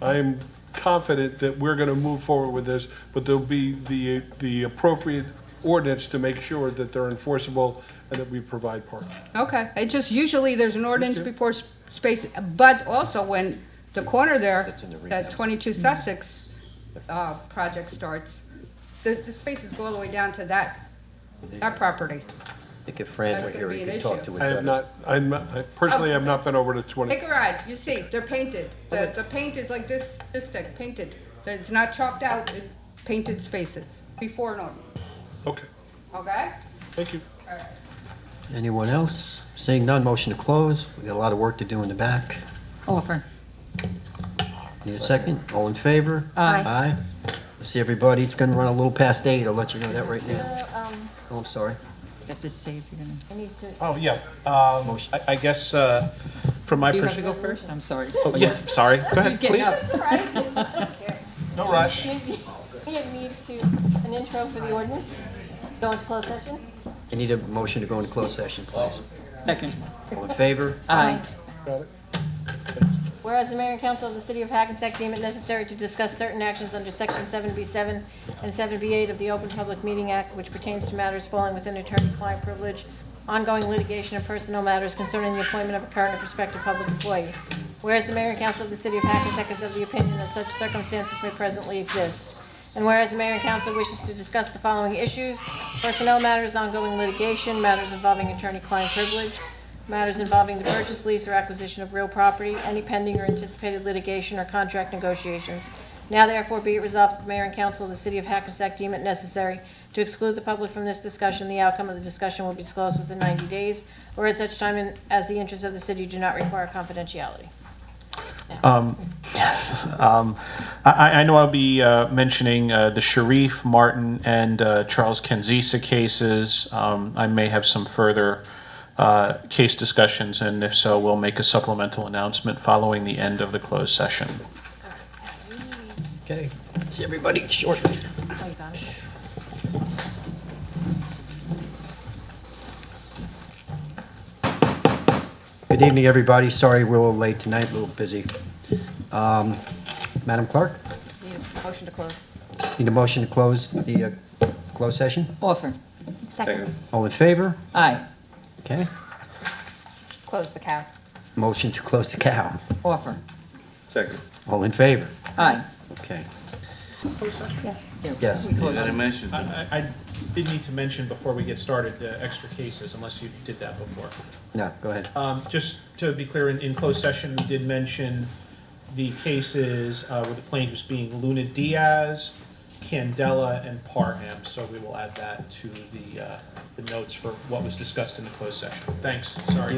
I'm confident that we're going to move forward with this, but there'll be the appropriate ordinance to make sure that they're enforceable and that we provide parking. Okay. It just, usually there's an ordinance before space, but also when the corner there, that 22 Sussex project starts, the spaces go all the way down to that property. I think if Fran were That's here, gonna he be could an talk issue. to it I better. I personally have not been over to 20. Take a ride. You see, they're painted. The paint is like this thick, painted. It's not chalked out, it's painted spaces, before and after. Okay, Okay? thank you. All right. Anyone else? Seeing none, motion to close. We got a lot of work to do in the back. Offer. Need a second? All in favor? Aye. Aye. See everybody, it's gonna run a little past 8, I'll let you know that right now. Oh, I'm sorry. You have to say if you're gonna. I need to. Oh, yeah. I guess, from my Do you have to perspective. go first? I'm sorry. Oh, yeah, sorry. Go ahead, Who's getting please. up? No rush. You need an intro for the ordinance. Go into closed session. I need a motion to go into closed session, please. Second. All in favor? Aye. Got it. Whereas the mayor and council of the city of Hackensack deem it necessary to discuss certain actions under section 7B7 and 7B8 of the Open Public Meeting Act, which pertains to matters falling within attorney-client privilege, ongoing litigation, and personnel matters concerning the appointment of a current or prospective public employee. Whereas the mayor and council of the city of Hackensack is of the opinion that such circumstances may presently exist. And whereas the mayor and council wishes to discuss the following issues: personnel matters, ongoing litigation, matters involving attorney-client privilege, matters involving the purchase, lease, or acquisition of real property, any pending or anticipated litigation or contract negotiations. Now therefore be it resolved that the mayor and council of the city of Hackensack deem it necessary to exclude the public from this discussion. The outcome of the discussion will be disclosed within 90 days, or at such time as the interests of the city do not require confidentiality. Yes. I know I'll be mentioning the Sharif, Martin, and Charles Kenzisa cases. I may have some further case discussions, and if so, we'll make a supplemental announcement following the end of the closed session. Okay, see everybody shortly. Oh, you got it? Good evening, everybody. Sorry we're a little late tonight, a little busy. Madam Clerk, Need a motion to close. need a motion to close the closed session? Offer. Second. All in favor? Aye. Okay. Close the cow. Motion to close the cow. Offer. Second. All in favor? Aye. Okay. Yeah. Yes. You gotta mention. I did need to mention before we get started the extra cases, unless you did that before. No, go ahead. Just to be clear, in closed session, we did mention the cases with the plaintiffs being Luna Diaz, Candela, and Parham. So we will add that to the notes for what was discussed in the closed session. Thanks, sorry.